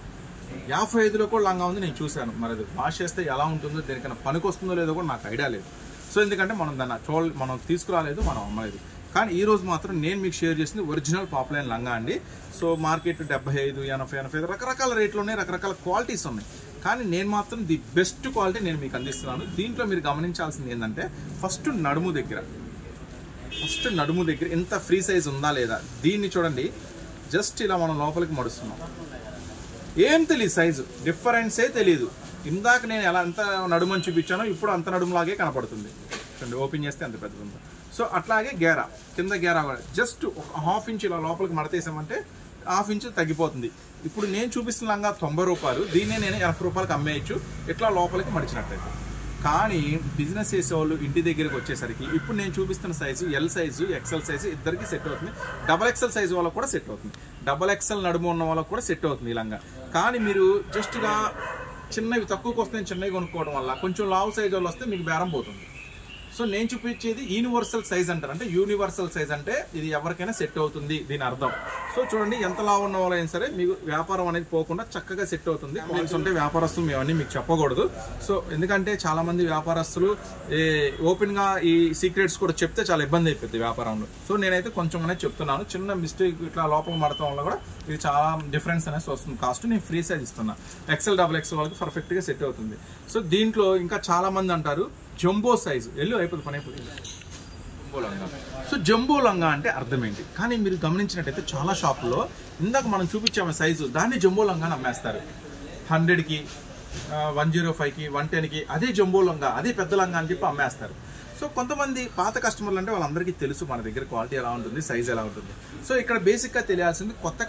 55లో కూడా లంగా ఉంది. నేను చూశాను, మరి అది వాష్ చేస్తే ఎలా ఉంటుందో, దేనికైనా పనికి వస్తుందో లేదో కూడా నాకు ఐడియా లేదు. సో ఎందుకంటే మనం దాన్ని మనం తీసుకురాలేదు, మనం అమ్మలేదు. కానీ ఈరోజు మాత్రం నేను మీకు షేర్ చేసింది ఒరిజినల్ పాపులైన్ లంగా అండి. సో మార్కెట్ 75, 80, 85 రకరకాల రేట్లు ఉన్నాయి, రకరకాల క్వాలిటీస్ ఉన్నాయి. కానీ నేను మాత్రం ది బెస్ట్ క్వాలిటీ నేను మీకు అందిస్తున్నాను. దీంట్లో మీరు గమనించాల్సింది ఏంటంటే ఫస్ట్ నడుము దగ్గర ఎంత ఫ్రీ సైజ్ ఉందా లేదా. దీన్ని చూడండి, జస్ట్ ఇలా మనం లోపలికి మడుస్తున్నాం, ఏం తెలియదు, సైజు డిఫరెన్సే తెలియదు. ఇందాక నేను ఎలా ఎంత నడుమని చూపించానో ఇప్పుడు అంత నడుములాగే కనపడుతుంది. చూడండి ఓపెన్ చేస్తే అంత పెద్దది ఉంది. సో అట్లాగే గేరా, కింద గేరా కూడా జస్ట్ ఒక 1/2 ఇంచ్ ఇలా లోపలికి మడతేసామంటే 1/2 ఇంచ్ తగ్గిపోతుంది. ఇప్పుడు నేను చూపిస్తున్న లంగా 90 రూపాయలు, దీన్నే నేను 80 రూపాయలకు అమ్మేయచ్చు ఇట్లా లోపలికి మడిచినట్లయితే. కానీ బిజినెస్ చేసేవాళ్ళు ఇంటి దగ్గరికి వచ్చేసరికి ఇప్పుడు నేను చూపిస్తున్న size L size, XL size ఇద్దరికి సెట్ అవుతుంది. XXL సైజు వాళ్ళకు కూడా సెట్ అవుతుంది, XXL నడుము ఉన్న వాళ్ళకు కూడా సెట్ అవుతుంది ఈ లంగా. కానీ మీరు జస్ట్గా చిన్నవి తక్కువకి వస్తే చిన్నవి కొనుక్కోవడం వల్ల కొంచెం లావు సైజు వాళ్ళు వస్తే మీకు బేరం పోతుంది. సో నేను చూపించేది యూనివర్సల్ సైజ్ అంటారు, అంటే యూనివర్సల్ సైజ్ అంటే ఇది ఎవరికైనా సెట్ అవుతుంది దీని అర్థం. సో చూడండి ఎంత లావు ఉన్న వాళ్ళైనా సరే మీకు వ్యాపారం అనేది పోకుండా చక్కగా సెట్ అవుతుంది. అంటే వ్యాపారస్తులు మేమన్నీ మీకు చెప్పకూడదు. సో ఎందుకంటే చాలా మంది వ్యాపారస్తులు ఓపెన్గా ఈ సీక్రెట్స్ కూడా చెప్తే చాలా ఇబ్బంది అయిపోతుంది వ్యాపారంలో. సో నేనైతే కొంచెం అనేది చెప్తున్నాను, చిన్న మిస్టేక్ ఇట్లా లోపల మడతాం వల్ల కూడా ఇది చాలా డిఫరెన్స్ అనేది వస్తుంది. కాస్ట్ నేను ఫ్రీ సైజ్ ఇస్తున్నా, XL XXL వాళ్ళకి పర్ఫెక్ట్గా సెట్ అవుతుంది. సో దీంట్లో ఇంకా చాలా మంది అంటారు జంబో సైజు, అయిపోతుంది పని అయిపోతుంది జంబో లంగా. సో జంబో లంగా అంటే అర్థం ఏంటి? కానీ మీరు గమనించినట్టయితే చాలా షాపుల్లో ఇందాక మనం చూపించాము సైజు, దాన్ని జంబో లంగా అమ్మేస్తారు. 100కి, 105కి, 110కి అదే జంబో లంగా, అదే పెద్ద లంగా అని చెప్పి అమ్మేస్తారు. సో కొంతమంది పాత కస్టమర్లు అంటే వాళ్ళందరికీ తెలుసు మన దగ్గర క్వాలిటీ ఎలా ఉంటుంది, సైజ్ ఎలా ఉంటుంది. సో ఇక్కడ బేసిక్గా తెలియాల్సింది కొత్త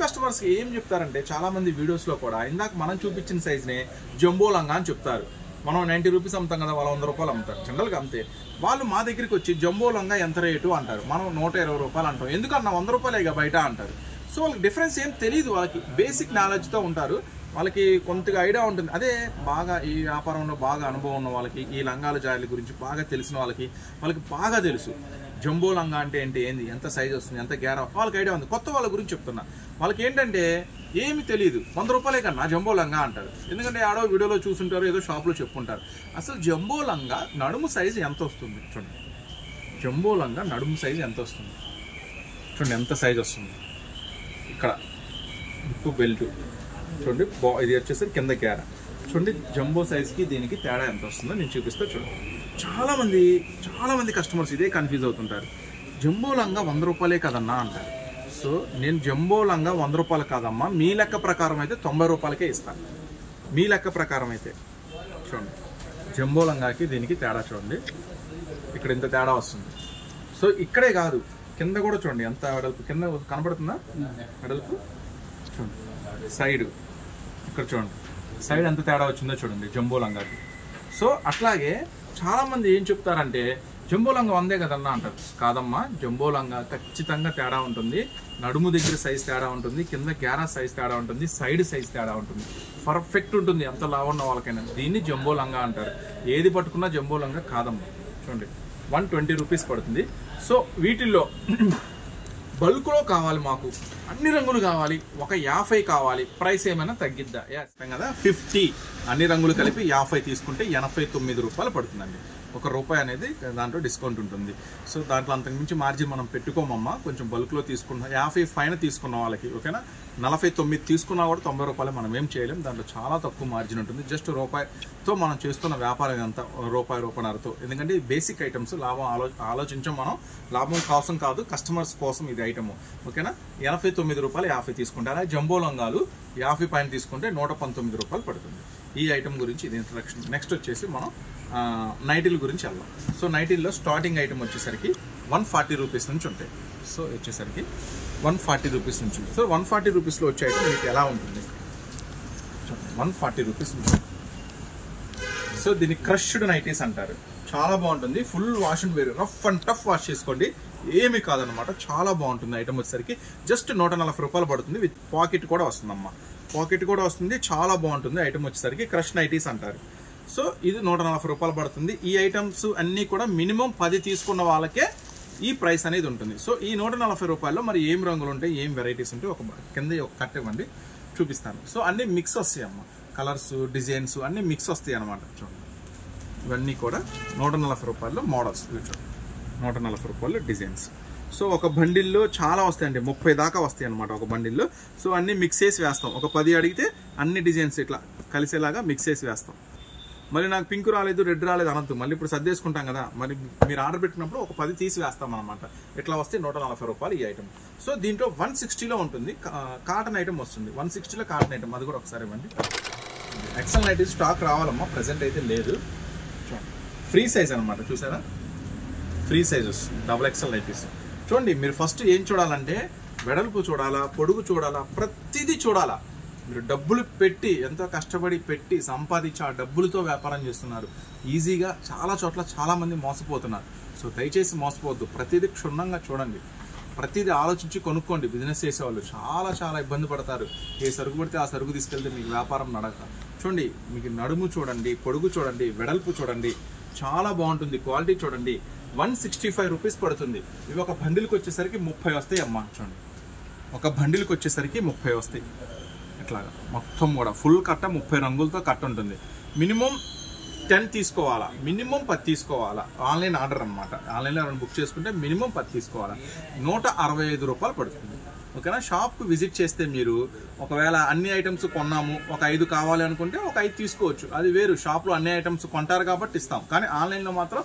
కస్టమర్స్కి ఏం చెప్తారంటే చాలామంది వీడియోస్లో కూడా ఇందాక మనం చూపించిన సైజ్నే జంబో లంగా అని చెప్తారు. మనం 90 రూపీస్ అమ్ముతాం కదా, వాళ్ళు 100 రూపాయలు అమ్ముతారు జనరల్గా అంతే. వాళ్ళు మా దగ్గరికి వచ్చి జంబో లంగా ఎంత రేటు అంటారు, మనం 120 రూపాయలు అంటాం, ఎందుకన్నా 100 రూపాయలే ఇక బయట అంటారు. సో వాళ్ళకి డిఫరెన్స్ ఏం తెలియదు, వాళ్ళకి బేసిక్ నాలెడ్జ్తో ఉంటారు, వాళ్ళకి కొంతగా ఐడియా ఉంటుంది. అదే బాగా ఈ వ్యాపారంలో బాగా అనుభవం ఉన్న వాళ్ళకి, ఈ లంగాల జాయిల గురించి బాగా తెలిసిన వాళ్ళకి బాగా తెలుసు జంబో లంగా అంటే ఏంటి, ఏంది, ఎంత సైజ్ వస్తుంది, ఎంత గేరా, వాళ్ళకి ఐడియా ఉంది. కొత్త వాళ్ళ గురించి చెప్తున్నా, వాళ్ళకి ఏంటంటే ఏమి తెలియదు, 100 రూపాయలే కన్నా జంబో లంగా అంటారు. ఎందుకంటే ఆడో వీడియోలో చూసుంటారు, ఏదో షాప్లో చెప్పుకుంటారు. అసలు జంబో లంగా నడుము సైజు ఎంత వస్తుంది చూడండి, జంబో లంగా నడుము సైజు ఎంత వస్తుంది చూడండి, ఎంత సైజ్ వస్తుంది. ఇక్కడ హిప్ బెల్ట్ చూడండి, ఇది వచ్చేసరికి కింద గేరా చూడండి. జంబో సైజ్కి దీనికి తేడా ఎంత వస్తుందో నేను చూపిస్తా చూడండి. చాలామంది కస్టమర్స్ ఇదే కన్ఫ్యూజ్ అవుతుంటారు, జంబో లంగా 100 రూపాయలే కదన్నా అంటారు. సో నేను జంబో లంగా 100 రూపాయలు కాదమ్మా, మీ లెక్క ప్రకారం అయితే 90 రూపాయలకే ఇస్తాను. మీ లెక్క ప్రకారం అయితే చూడండి, జంబో లంగాకి దీనికి తేడా చూడండి, ఇక్కడ ఇంత తేడా వస్తుంది. సో ఇక్కడే కాదు, కింద కూడా చూడండి ఎంత వెడల్పు, కింద కనబడుతుందా వెడల్పు చూడండి, సైడ్ ఇక్కడ చూడండి సైడ్ ఎంత తేడా వచ్చిందో చూడండి జంబో లంగాకి. సో అట్లాగే చాలామంది ఏం చెప్తారంటే జంబో లంగా 100 కదన్నా అంటారు. కాదమ్మా, జంబో లంగా ఖచ్చితంగా తేడా ఉంటుంది, నడుము దగ్గర సైజ్ తేడా ఉంటుంది, కింద గ్యారా సైజ్ తేడా ఉంటుంది, సైడ్ సైజ్ తేడా ఉంటుంది, పర్ఫెక్ట్ ఉంటుంది ఎంత లావున్న వాళ్ళకైనా. దీన్ని జంబో లంగా అంటారు. ఏది పట్టుకున్నా జంబో లంగా కాదమ్మా. చూడండి 120 రూపీస్ పడుతుంది. సో వీటిల్లో బల్క్లో కావాలి మాకు అన్ని రంగులు కావాలి, ఒక 50 కావాలి, ప్రైస్ ఏమైనా తగ్గిద్దా కదా? 50 అన్ని రంగులు కలిపి 50 తీసుకుంటే 89 రూపాయలు పడుతుందండి. ₹1 అనేది దాంట్లో డిస్కౌంట్ ఉంటుంది. సో దాంట్లో అంతకుమించి మార్జిన్ మనం పెట్టుకోమమ్మా, కొంచెం బల్క్లో తీసుకున్నాం. 50 పైన తీసుకున్న వాళ్ళకి ఓకేనా, 49 తీసుకున్నా కూడా ₹90 మనం ఏం చేయలేం. దాంట్లో చాలా తక్కువ మార్జిన్ ఉంటుంది. జస్ట్ ₹1తో మనం చేస్తున్న వ్యాపారం అంతా ₹1.5తో. ఎందుకంటే బేసిక్ ఐటమ్స్, లాభం ఆలోచించాం మనం, లాభం కోసం కాదు, కస్టమర్స్ కోసం ఇది ఐటమ్ ఓకేనా. ₹89 50 తీసుకుంటారా. జంబో లంగాలు 50 పైన తీసుకుంటే ₹119 పడుతుంది. ఈ ఐటమ్ గురించి ఇది ఇంట్రడక్షన్. నెక్స్ట్ వచ్చేసి మనం నైటీల గురించి వెళ్దాం. సో నైటీల్లో స్టార్టింగ్ ఐటమ్ వచ్చేసరికి ₹140 నుంచి ఉంటాయి. సో వచ్చేసరికి ₹140 నుంచి. సో ₹140లో వచ్చే ఐటమ్ మీకు ఎలా ఉంటుంది? ₹140 నుంచి. సో దీన్ని క్రష్డ్ నైటీస్ అంటారు. చాలా బాగుంటుంది. Full wash and wear, rough and tough wash చేసుకోండి, ఏమి కాదనమాట. చాలా బాగుంటుంది ఐటమ్ వచ్చేసరికి. జస్ట్ ₹140 పడుతుంది. విత్ పాకెట్ కూడా వస్తుందమ్మా, పాకెట్ కూడా వస్తుంది. చాలా బాగుంటుంది ఐటమ్ వచ్చేసరికి. క్రష్ నైటీస్ అంటారు. సో ఇది ₹140 పడుతుంది. ఈ ఐటమ్స్ అన్నీ కూడా మినిమం 10 తీసుకున్న వాళ్ళకే ఈ ప్రైస్ అనేది ఉంటుంది. సో ఈ ₹140లో మరి ఏం రంగులు ఉంటాయి, ఏం వెరైటీస్ ఉంటాయి, ఒక కింద ఒక కట్ ఇవ్వండి చూపిస్తాను. సో అన్నీ మిక్స్ వస్తాయి అమ్మ, కలర్స్ డిజైన్స్ అన్నీ మిక్స్ వస్తాయి అనమాట. చూడండి ఇవన్నీ కూడా ₹140 మోడల్స్. చూడండి ₹140 డిజైన్స్. సో ఒక బండిల్లో చాలా వస్తాయండి, 30 దాకా వస్తాయి అనమాట ఒక బండిల్లో. సో అన్నీ మిక్స్ చేసి వేస్తాం. ఒక 10 అడిగితే అన్ని డిజైన్స్ ఇట్లా కలిసేలాగా మిక్స్ చేసి వేస్తాం. మళ్ళీ నాకు పింక్ రాలేదు, రెడ్ రాలేదు అనద్దు. మళ్ళీ ఇప్పుడు సర్దేసుకుంటాం కదా, మరి మీరు ఆర్డర్ పెట్టినప్పుడు ఒక 10 తీసి వేస్తాం అనమాట. ఇట్లా వస్తే ₹140 ఈ ఐటమ్. సో దీంట్లో 160లో ఉంటుంది, కాటన్ ఐటమ్ వస్తుంది. 160లో కాటన్ ఐటమ్, అది కూడా ఒకసారి ఇవ్వండి. ఎక్సెల్ నైటీస్ స్టాక్ రావాలమ్మా, ప్రెసెంట్ అయితే లేదు. చూడండి ఫ్రీ సైజ్ అనమాట, చూసారా? Free sizes XXL nighties. చూడండి మీరు ఫస్ట్ ఏం చూడాలంటే వెడల్పు చూడాలా, పొడుగు చూడాలా, ప్రతిదీ చూడాలా. మీరు డబ్బులు పెట్టి, ఎంతో కష్టపడి పెట్టి సంపాదించి ఆ డబ్బులతో వ్యాపారం చేస్తున్నారు. ఈజీగా చాలా చోట్ల చాలామంది మోసపోతున్నారు. సో దయచేసి మోసపోవద్దు, ప్రతిదీ క్షుణ్ణంగా చూడండి, ప్రతిదీ ఆలోచించి కొనుక్కోండి. బిజినెస్ చేసేవాళ్ళు చాలా ఇబ్బంది పడతారు. ఏ సరుకు పడితే ఆ సరుకు తీసుకెళ్తే మీకు వ్యాపారం నడక. చూడండి మీకు నడుము చూడండి, పొడుగు చూడండి, వెడల్పు చూడండి, చాలా బాగుంటుంది. క్వాలిటీ చూడండి. ₹165 పడుతుంది. ఇవి ఒక బండిల్కి వచ్చేసరికి 30 వస్తాయి అమ్మా. చూడండి ఒక బండిల్కి వచ్చేసరికి 30 వస్తాయి. ఇట్లాగా మొత్తం కూడా ఫుల్ కట్ట, 30 రంగులతో కట్ట ఉంటుంది. మినిమం 10 తీసుకోవాలా, మినిమం 10 తీసుకోవాలా. ఆన్లైన్ ఆర్డర్ అనమాట. ఆన్లైన్లో ఎవరైనా బుక్ చేసుకుంటే మినిమం 10 తీసుకోవాలా. ₹165 పడుతుంది ఓకేనా. షాప్కి విజిట్ చేస్తే మీరు ఒకవేళ అన్ని ఐటమ్స్ కొన్నాము, ఒక 5 కావాలి అనుకుంటే ఒక 5 తీసుకోవచ్చు, అది వేరు. షాప్లో అన్ని ఐటమ్స్ కొంటారు కాబట్టి ఇస్తాం, కానీ ఆన్లైన్లో మాత్రం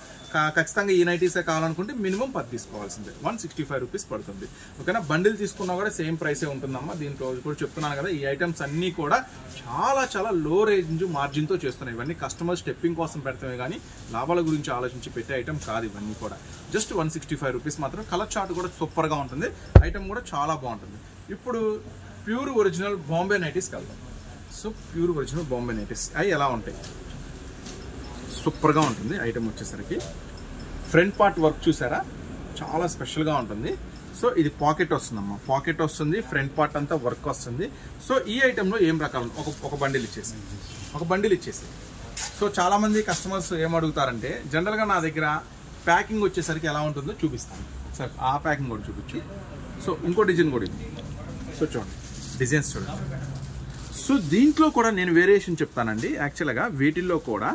ఖచ్చితంగా ఈ నైటీసే కావాలనుకుంటే మినిమం 10 తీసుకోవాల్సిందే. ₹165 పడుతుంది ఓకేనా. బండిల్ తీసుకున్నా కూడా సేమ్ ప్రైసే ఉంటుందమ్మా. దీంట్లో కూడా చెప్తున్నాను కదా, ఈ ఐటమ్స్ అన్నీ కూడా చాలా లో రేంజ్ మార్జిన్తో చేస్తున్నాయి. ఇవన్నీ కస్టమర్ స్టెప్పింగ్ కోసం పెడతామే కానీ లాభాల గురించి ఆలోచించి పెట్టే ఐటమ్ కాదు. ఇవన్నీ కూడా జస్ట్ ₹165 మాత్రం. కలర్ చార్ట్ కూడా సూపర్గా ఉంటుంది, ఐటమ్ కూడా చాలా బాగుంటుంది. ఇప్పుడు ప్యూర్ ఒరిజినల్ బాంబే నైటీస్ కలుద్దాం. So pure original Bombay nighties అవి ఎలా ఉంటాయి? సూపర్గా ఉంటుంది ఐటమ్ వచ్చేసరికి. ఫ్రంట్ పార్ట్ వర్క్ చూసారా, చాలా స్పెషల్గా ఉంటుంది. సో ఇది పాకెట్ వస్తుందమ్మా, పాకెట్ వస్తుంది, ఫ్రంట్ పార్ట్ అంతా వర్క్ వస్తుంది. సో ఈ ఐటెంలో ఏం రకాలు ఒక బండిల్ ఇచ్చేసి సో చాలామంది కస్టమర్స్ ఏమడుగుతారంటే, జనరల్గా నా దగ్గర ప్యాకింగ్ వచ్చేసరికి ఎలా ఉంటుందో చూపిస్తాను సార్. ఆ ప్యాకింగ్ కూడా చూపించు. సో ఇంకో డిజైన్ కూడా ఇది. సో చూడండి డిజైన్స్ చూడండి. సో దీంట్లో కూడా నేను వేరియేషన్ చెప్తానండి. యాక్చువల్గా వీటిల్లో కూడా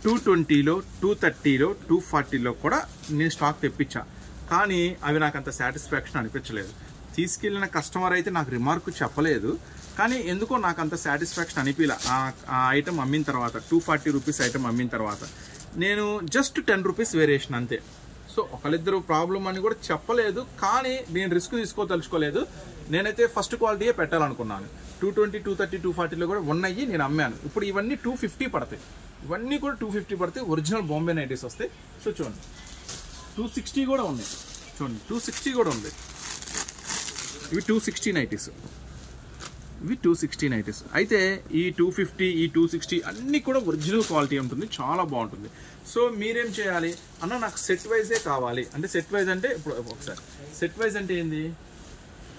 220లో, 230లో, 240లో కూడా నేను స్టాక్ తెప్పించా, కానీ అవి నాకు అంత సాటిస్ఫాక్షన్ అనిపించలేదు. తీసుకెళ్ళిన కస్టమర్ అయితే నాకు రిమార్క్ చెప్పలేదు, కానీ ఎందుకో నాకు అంత సాటిస్ఫాక్షన్ అనిపించలే. ఆ ఐటమ్ అమ్మిన తర్వాత, ₹240 ఐటమ్ అమ్మిన తర్వాత నేను జస్ట్ ₹10 వేరియేషన్ అంతే. సో ఒకళ్ళిద్దరు ప్రాబ్లం అని కూడా చెప్పలేదు, కానీ నేను రిస్క్ తీసుకోదలుచుకోలేదు. నేనైతే ఫస్ట్ క్వాలిటీయే పెట్టాలనుకున్నాను. 220, 230, 240లో కూడా ఉన్నాయి, నేను అమ్మాను. ఇప్పుడు ఇవన్నీ 250 పడతాయి. ఇవన్నీ కూడా 250 పడితే ఒరిజినల్ బాంబే నైటీస్ వస్తాయి. సో చూడండి 260 కూడా ఉన్నాయి. చూడండి 260 కూడా ఉంది. ఇవి 260 నైటీస్. అయితే ఈ 250, ఈ 260 అన్నీ కూడా ఒరిజినల్ క్వాలిటీ ఉంటుంది, చాలా బాగుంటుంది. సో మీరేం చేయాలి అన్న, నాకు సెట్ వైజే కావాలి అంటే, సెట్ వైజ్ అంటే ఇప్పుడు ఒకసారి సెట్ వైజ్ అంటే ఏంది?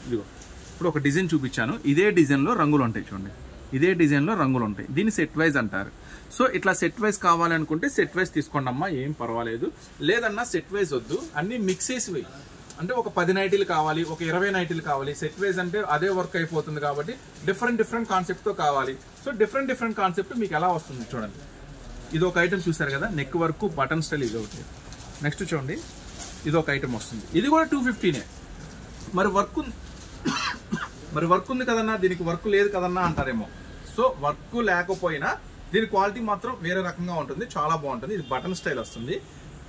ఇదిగో ఇప్పుడు ఒక డిజైన్ చూపించాను, ఇదే డిజైన్లో రంగులు ఉంటాయి. చూడండి ఇదే డిజైన్లో రంగులు ఉంటాయి, దీన్ని సెట్ వైజ్ అంటారు. సో ఇట్లా సెట్ వైజ్ కావాలి అనుకుంటే సెట్ వైజ్ తీసుకోండి అమ్మా, ఏం పర్వాలేదు. లేదన్నా సెట్ వైజ్ వద్దు, అన్నీ మిక్స్ చేసి అంటే ఒక 10 నైటీలు కావాలి, ఒక 20 నైటీలు కావాలి. సెట్ వైజ్ అంటే అదే వర్క్ అయిపోతుంది కాబట్టి డిఫరెంట్ కాన్సెప్ట్తో కావాలి. సో డిఫరెంట్ కాన్సెప్ట్ మీకు ఎలా వస్తుంది చూడండి. ఇది ఒక ఐటమ్ చూసారు కదా, నెక్ వర్క్ బటన్ స్టైల్ ఇది ఒకటి. నెక్స్ట్ చూడండి, ఇది ఒక ఐటమ్ వస్తుంది, ఇది కూడా 250నే. మరి వర్క్ ఉంది కదన్నా, దీనికి వర్క్ లేదు కదన్నా అంటారేమో. సో వర్క్ లేకపోయినా దీని క్వాలిటీ మాత్రం వేరే రకంగా ఉంటుంది, చాలా బాగుంటుంది. ఇది బటన్ స్టైల్ వస్తుంది,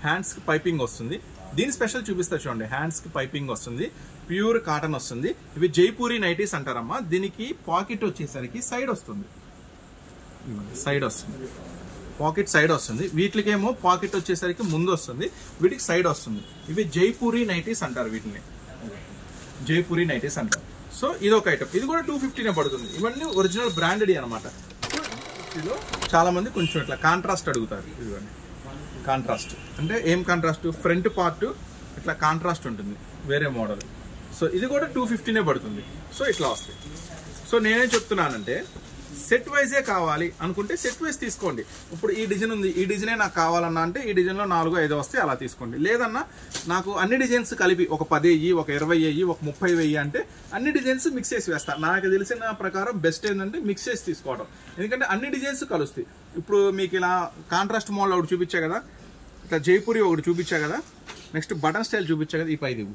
హ్యాండ్స్కి పైపింగ్ వస్తుంది. దీని స్పెషల్ చూపిస్తా చూడండి, హ్యాండ్స్కి పైపింగ్ వస్తుంది, ప్యూర్ కాటన్ వస్తుంది. ఇవి జైపూరి నైటీస్ అంటారమ్మా. దీనికి పాకెట్ వచ్చేసరికి సైడ్ వస్తుంది, పాకెట్ సైడ్ వస్తుంది. వీటికేమో పాకెట్ వచ్చేసరికి ముందు వస్తుంది, వీటికి సైడ్ వస్తుంది. ఇవి జైపూరి నైటీస్ అంటారు, వీటిని జైపూరి నైటీస్ అంటారు. సో ఇది ఒక ఐటమ్, ఇది కూడా 250నే పడుతుంది. ఇవన్నీ ఒరిజినల్ బ్రాండెడ్ అనమాట. సో చాలా మంది కొంచెం ఇట్లా కాంట్రాస్ట్ అడుగుతారు. ఇవన్నీ కాంట్రాస్ట్ అంటే ఏం కాంట్రాస్ట్, ఫ్రంట్ పార్ట్ ఇట్లా కాంట్రాస్ట్ ఉంటుంది, వేరే మోడల్. సో ఇది కూడా 250నే పడుతుంది. సో ఇట్లా వస్తాయి. సో నేనేం చెప్తున్నానంటే సెట్ వైజే కావాలి అనుకుంటే సెట్ వైజ్ తీసుకోండి. ఇప్పుడు ఈ డిజైన్ ఉంది, ఈ డిజైనే నాకు కావాలన్నా అంటే ఈ డిజైన్లో 4-5 వస్తాయి, అలా తీసుకోండి. లేదన్నా నాకు అన్ని డిజైన్స్ కలిపి ఒక 10 వెయ్యి, ఒక 20 వెయ్యి, ఒక 30 వెయ్యి అంటే అన్ని డిజైన్స్ మిక్స్ చేసి వేస్తాను. నాకు తెలిసిన ప్రకారం బెస్ట్ ఏంటంటే మిక్స్ చేసి తీసుకోవడం, ఎందుకంటే అన్ని డిజైన్స్ కలుస్తాయి. ఇప్పుడు మీకు ఇలా కాంట్రాస్ట్ మోడల్ ఒకటి చూపించా కదా, ఇట్లా జైపూరి ఒకటి చూపించా కదా, నెక్స్ట్ బటన్ స్టైల్ చూపించా కదా, ఈ పైది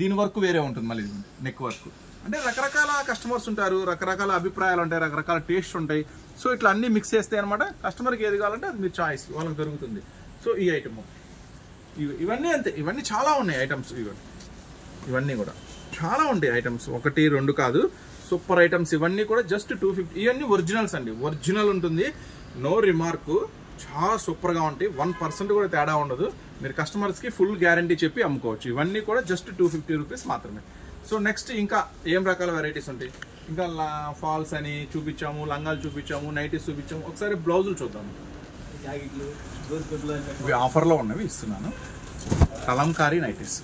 దీని వర్క్ వేరే ఉంటుంది, మళ్ళీ నెక్ వర్క్. అంటే రకరకాల కస్టమర్స్ ఉంటారు, రకరకాల అభిప్రాయాలు ఉంటాయి, రకరకాల టేస్ట్ ఉంటాయి. సో ఇట్లా అన్ని మిక్స్ చేస్తే అనమాట కస్టమర్కి ఏది కావాలంటే అది మీరు చాయిస్ వాళ్ళకి దొరుకుతుంది. సో ఈ ఐటమ్ ఇవన్నీ అంతే, ఇవన్నీ చాలా ఉన్నాయి ఐటమ్స్. ఇవన్నీ కూడా చాలా ఉంటాయి ఐటమ్స్, 1-2 కాదు, సూపర్ ఐటమ్స్. ఇవన్నీ కూడా జస్ట్ 250. ఇవన్నీ ఒరిజినల్స్ అండి, ఒరిజినల్ ఉంటుంది, నో రిమార్క్. చాలా సూపర్గా ఉంటాయి, 1% కూడా తేడా ఉండదు. మీరు కస్టమర్స్కి ఫుల్ గ్యారంటీ చెప్పి అమ్ముకోవచ్చు. ఇవన్నీ కూడా జస్ట్ 250 రూపీస్ మాత్రమే. సో నెక్స్ట్ ఇంకా ఏం రకాల వెరైటీస్ ఉంటాయి, ఇంకా ఫాల్స్ అని చూపించాము, లంగాలు చూపించాము, నైటీస్ చూపించాము. ఒకసారి బ్లౌజులు చూద్దాము. ఇవి ఆఫర్లో ఉన్నవి ఇస్తున్నాను, కలంకారీ నైటీస్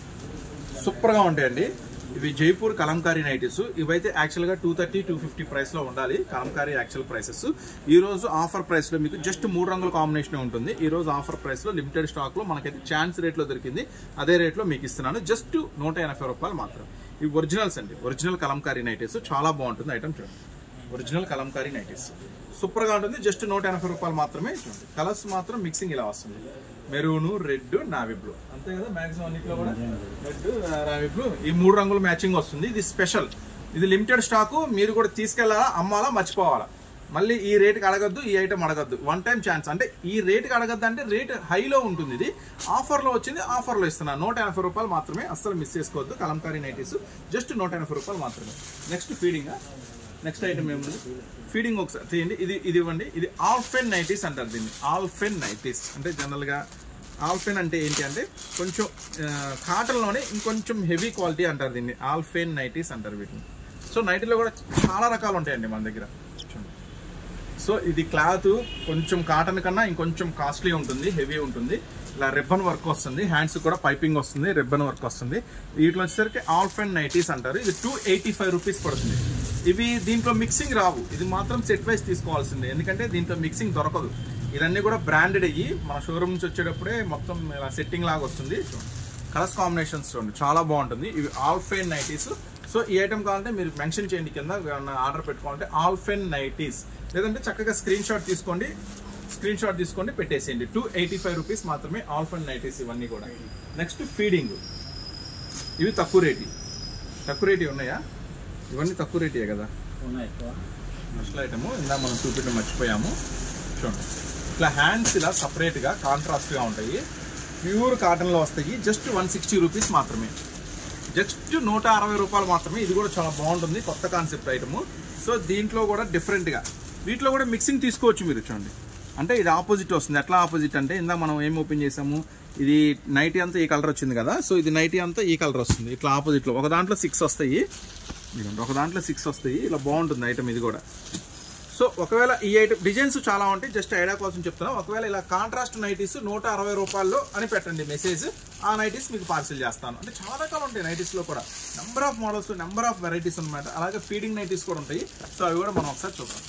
సూపర్గా ఉంటాయండి. ఇవి జైపూర్ కలంకారీ నైటీస్. ఇవైతే యాక్చువల్గా 230-250 ప్రైస్లో ఉండాలి కలంకారీ యాక్చువల్ ప్రైసెస్. ఈరోజు ఆఫర్ ప్రైస్లో మీకు జస్ట్ 3 రంగుల కాంబినేషన్ ఉంటుంది. ఈరోజు ఆఫర్ ప్రైస్లో లిమిటెడ్ స్టాక్లో మనకైతే ఛాన్స్ రేట్లో దొరికింది, అదే రేట్లో మీకు ఇస్తున్నాను, జస్ట్ 180 రూపాయలు మాత్రం. ఇవి ఒరిజినల్స్ అండి, ఒరిజినల్ కలంకారీ నైటీస్, చాలా బాగుంటుంది ఐటమ్. చూడండి, ఒరిజినల్ కలంకారీ నైటీస్ సూపర్గా ఉంటుంది, జస్ట్ 180 రూపాయలు మాత్రమే. చూడండి, కలర్స్ మాత్రం మిక్సింగ్ ఇలా వస్తుంది, మెరూన్, రెడ్, నావీ బ్లూ, అంతే కదా మ్యాక్సిమం అన్నిట్లో కూడా. రెడ్, నావీ బ్లూ, ఈ 3 రంగులు మ్యాచింగ్ వస్తుంది. ఇది స్పెషల్, ఇది లిమిటెడ్ స్టాకు. మీరు కూడా తీసుకెళ్లాలా, అమ్మాలా, మర్చిపోవాలా. మళ్ళీ ఈ రేటుకి అడగద్దు, ఈ ఐటమ్ అడగద్దు. 1 టైం ఛాన్స్. అంటే ఈ రేటుకి అడగద్దు అంటే రేట్ హైలో ఉంటుంది. ఇది ఆఫర్లో వచ్చింది, ఆఫర్లో ఇస్తున్నాను, 180 రూపాయలు మాత్రమే. అస్సలు మిస్ చేసుకోవద్దు. కలంకారీ నైటీస్ జస్ట్ 180 రూపాయలు మాత్రమే. నెక్స్ట్ ఫీడింగ్, నెక్స్ట్ ఐటమ్ ఏముంది, ఫీడింగ్ ఒకసారి తీయండి. ఇది ఇవ్వండి. ఇది ఆల్ఫెన్ నైటీస్ అంటారు దీన్ని, ఆల్ఫెన్ నైటీస్. అంటే జనరల్గా ఆల్ఫెన్ అంటే ఏంటి అంటే కొంచెం కాటన్లోనే ఇంకొంచెం హెవీ క్వాలిటీ అంటారు దీన్ని, ఆల్ఫెన్ నైటీస్ అంటారు వీటిని. సో నైటీలో కూడా చాలా రకాలు ఉంటాయండి మన దగ్గర. సో ఇది క్లాత్ కొంచెం కాటన్ కన్నా ఇంకొంచెం కాస్ట్లీ ఉంటుంది, హెవీ ఉంటుంది. ఇలా రిబ్బన్ వర్క్ వస్తుంది, హ్యాండ్స్ కూడా పైపింగ్ వస్తుంది, రిబ్బన్ వర్క్ వస్తుంది. వీటిలో వచ్చేసరికి ఆల్ఫెన్ నైటీస్ అంటారు. ఇది 285 రూపీస్ పడుతుంది. ఇవి దీంట్లో మిక్సింగ్ రావు, ఇది మాత్రం సెట్ వైజ్ తీసుకోవాల్సిందే, ఎందుకంటే దీంట్లో మిక్సింగ్ దొరకదు. ఇవన్నీ కూడా బ్రాండెడ్ అయ్యి మన షోరూమ్ నుంచి వచ్చేటప్పుడే మొత్తం ఇలా సెట్టింగ్ లాగా వస్తుంది. కలర్స్ కాంబినేషన్స్ చూడండి, చాలా బాగుంటుంది. ఇవి ఆల్ఫెన్ నైటీస్. సో ఈ ఐటమ్ కావాలంటే మీరు మెన్షన్ చేయండి కింద, ఆర్డర్ పెట్టుకోవాలంటే ఆల్ఫెన్ నైటీస్. లేదంటే చక్కగా స్క్రీన్ షాట్ తీసుకోండి, పెట్టేసేయండి. 285 రూపీస్ మాత్రమే ఆల్ఫెన్ నైటీస్ ఇవన్నీ కూడా. నెక్స్ట్ ఫీడింగ్, ఇవి తక్కువ రేటు ఉన్నాయా? ఇవన్నీ తక్కువ రేటే కదా, నెక్స్ట్ ఐటమ్ ఇందా మనం చూపించడం మర్చిపోయాము. చూడండి, ఇట్లా హ్యాండ్స్ ఇలా సపరేట్గా కాంట్రాస్ట్గా ఉంటాయి, ప్యూర్ కాటన్లో వస్తాయి. జస్ట్ 160 రూపీస్ మాత్రమే, జస్ట్ 160 రూపాయలు మాత్రమే. ఇది కూడా చాలా బాగుంటుంది, కొత్త కాన్సెప్ట్ ఐటమ్. సో దీంట్లో కూడా డిఫరెంట్గా, వీటిలో కూడా మిక్సింగ్ తీసుకోవచ్చు మీరు. చూడండి, అంటే ఇది ఆపోజిట్ వస్తుంది. ఎట్లా ఆపోజిట్ అంటే ఇందా మనం ఏం ఓపెన్ చేసాము, ఇది నైటీ అంతా ఈ కలర్ వచ్చింది కదా, సో ఇది నైటీ అంతా ఈ కలర్ వస్తుంది. ఇట్లా ఆపోజిట్లో ఒక దాంట్లో 6 వస్తాయి, ఇలా బాగుంటుంది ఐటమ్ ఇది కూడా. సో ఒకవేళ ఈ ఐటమ్ డిజైన్స్ చాలా ఉంటాయి, జస్ట్ ఐడియా కోసం చెప్తున్నా. ఒకవేళ ఇలా కాంట్రాస్ట్ నైటీస్ 160 రూపాయల్లో అని పెట్టండి మెసేజ్, ఆ నైటీస్ మీకు పార్సిల్ చేస్తాను. అంటే చాలా రకాలు ఉంటాయి నైటీస్లో కూడా, number of models, number of varieties అనమాట. అలాగే ఫీడింగ్ నైటీస్ కూడా ఉంటాయి. సో అవి కూడా మనం ఒకసారి చూద్దాం.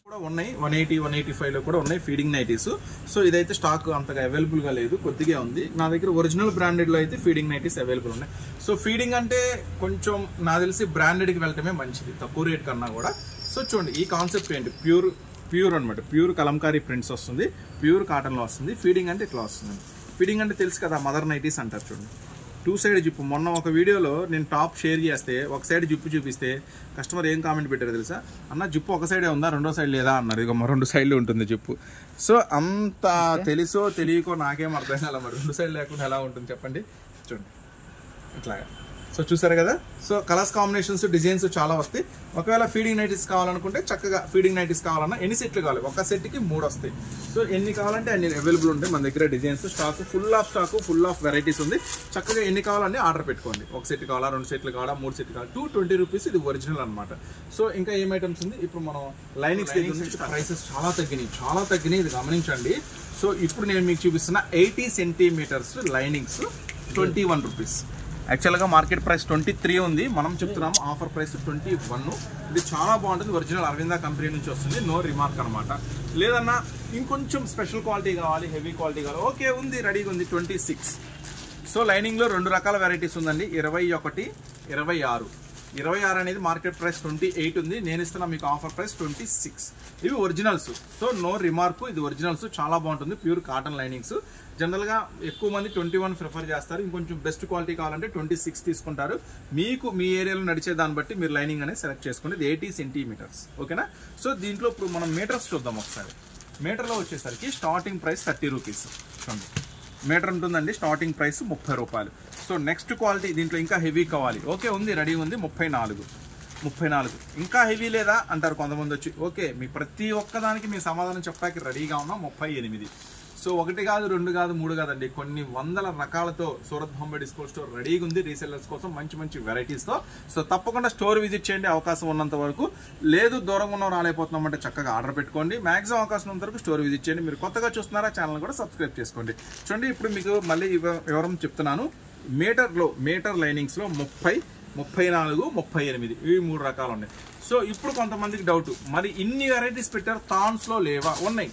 కూడా ఉన్నాయి 180 185 లో కూడా ఉన్నాయి ఫీడింగ్ నైటీస్. సో ఇదైతే స్టాక్ అంతగా అవైలబుల్ గా లేదు, కొద్దిగా ఉంది నా దగ్గర. ఒరిజినల్ బ్రాండెడ్ లో అయితే ఫీడింగ్ నైటీస్ అవైలబుల్ ఉన్నాయి. సో ఫీడింగ్ అంటే కొంచెం నాకు తెలిసి బ్రాండెడ్ కి వెళ్ళటమే మంచిది, తక్కువ రేట్ కన్నా కూడా. సో చూడండి ఈ కాన్సెప్ట్ ఏంటి, ప్యూర్ అనమాట, ప్యూర్ కలంకారీ ప్రింట్స్ వస్తుంది, ప్యూర్ కాటన్ లో వస్తుంది. ఫీడింగ్ అంటే ఇట్లా వస్తుంది. ఫీడింగ్ అంటే తెలుసు కదా, మదర్ నైటీస్ అంటారు చూడండి. 2 సైడ్ జిప్పు. మొన్న ఒక వీడియోలో నేను టాప్ షేర్ చేస్తే ఒక సైడ్ జిప్పు చూపిస్తే కస్టమర్ ఏం కామెంట్ పెట్టారు తెలుసా, అన్న జిప్పు ఒక సైడే ఉందా, రెండో సైడ్ లేదా అన్నారు. ఇక 2 సైడ్లు ఉంటుంది జిప్పు. సో అంత తెలుసో తెలియకో నాకేం అర్థం కాలే, మరి 2 సైడ్ లేకుండా ఎలా ఉంటుంది చెప్పండి. చూడండి ఇట్లాగా. సో చూసారు కదా. సో కలర్స్ కాంబినేషన్స్ డిజైన్స్ చాలా వస్తాయి. ఒకవేళ ఫీడింగ్ నైటీస్ కావాలనుకుంటే చక్కగా ఫీడింగ్ నైటీస్ కావాలన్నా ఎన్ని సెట్లు కావాలి, ఒక సెట్కి 3 వస్తాయి. సో ఎన్ని కావాలంటే అన్ని అవైలబుల్ ఉంటాయి మన దగ్గర. Designs stock full of varieties ఉంది. చక్కగా ఎన్ని కావాలని ఆర్డర్ పెట్టుకోండి. ఒక సెట్ కావాలా, 2 సెట్లు కావాలా, 3 సెట్లు కావాలా. 220 రూపీస్ ఇది ఒరిజినల్ అనమాట. సో ఇంకా ఏం ఐటమ్స్ ఉంది, ఇప్పుడు మనం లైనింగ్స్ ప్రైసెస్ చాలా తగ్గినాయి, ఇది గమనించండి. సో ఇప్పుడు నేను మీకు చూపిస్తున్న 80 సెంటీమీటర్స్ లైనింగ్స్ 21 రూపీస్. యాక్చువల్గా మార్కెట్ ప్రైస్ 23 ఉంది, మనం చెప్తున్నాము ఆఫర్ ప్రైస్ 21. ఇది చాలా బాగుంటుంది, ఒరిజినల్ అరవింద కంపెనీ నుంచి వస్తుంది, నో రిమార్క్ అనమాట. లేదన్నా ఇంకొంచెం స్పెషల్ క్వాలిటీ కావాలి, హెవీ క్వాలిటీ కావాలి, ఓకే ఉంది, రెడీగా ఉంది 26. సో లైనింగ్లో 2 రకాల వెరైటీస్ ఉందండి, 21, 26. 26 అనేది మార్కెట్ ప్రైస్ 28 ఉంది, నేను ఇస్తున్నా మీకు ఆఫర్ ప్రైస్ 26. ఇవి ఒరిజినల్స్, సో నో రిమార్క్, ఇది ఒరిజినల్స్, చాలా బాగుంటుంది, ప్యూర్ కాటన్ లైనింగ్స్. జనరల్గా ఎక్కువ మంది 21 ప్రిఫర్ చేస్తారు, ఇంకొంచెం బెస్ట్ క్వాలిటీ కావాలంటే 26 తీసుకుంటారు. మీకు మీ ఏరియాలో నడిచే దాన్ని బట్టి మీరు లైనింగ్ అనేది సెలెక్ట్ చేసుకోండి. ఇది 80 సెంటీమీటర్స్, ఓకేనా. సో దీంట్లో ఇప్పుడు మనం మీటర్స్ చూద్దాం ఒకసారి. మీటర్లో వచ్చేసరికి స్టార్టింగ్ ప్రైస్ 30 రూపీస్ చూడండి, మీటర్ ఉంటుందండి. స్టార్టింగ్ ప్రైస్ 30 రూపాయలు. సో నెక్స్ట్ క్వాలిటీ దీంట్లో ఇంకా హెవీ కావాలి, ఓకే ఉంది, రెడీ ఉంది, 34. ఇంకా హెవీ లేదా అంటారు కొంతమంది వచ్చి, ఓకే మీ ప్రతి ఒక్కదానికి మీ సమాధానం చెప్పడానికి రెడీగా ఉన్నాం. 38. సో 1 కాదు 2 కాదు 3 కాదండి, కొన్ని వందల రకాలతో సూరత్ బాంబే డిస్కౌంట్ స్టోర్ రెడీగా ఉంది రీసెల్లర్స్ కోసం మంచి వెరైటీస్తో. సో తప్పకుండా స్టోర్ విజిట్ చేయండి అవకాశం ఉన్నంత వరకు. లేదు దూరంగా ఉన్న రాలేకపోతున్నామంటే చక్కగా ఆర్డర్ పెట్టుకోండి. మ్యాక్సిమం అవకాశం ఉన్నంత వరకు స్టోర్ విజిట్ చేయండి. మీరు కొత్తగా చూస్తున్నారా ఛానల్ కూడా సబ్స్క్రైబ్ చేసుకోండి. చూడండి ఇప్పుడు మీకు మళ్ళీ వివరం చెప్తున్నాను. మీటర్ లైనింగ్స్లో 30, 34, 38 ఇవి 3 రకాలు ఉన్నాయి. సో ఇప్పుడు కొంతమందికి డౌట్, మరి ఇన్ని వెరైటీస్ పెట్టారు థాన్స్లో లేవా? ఉన్నాయి,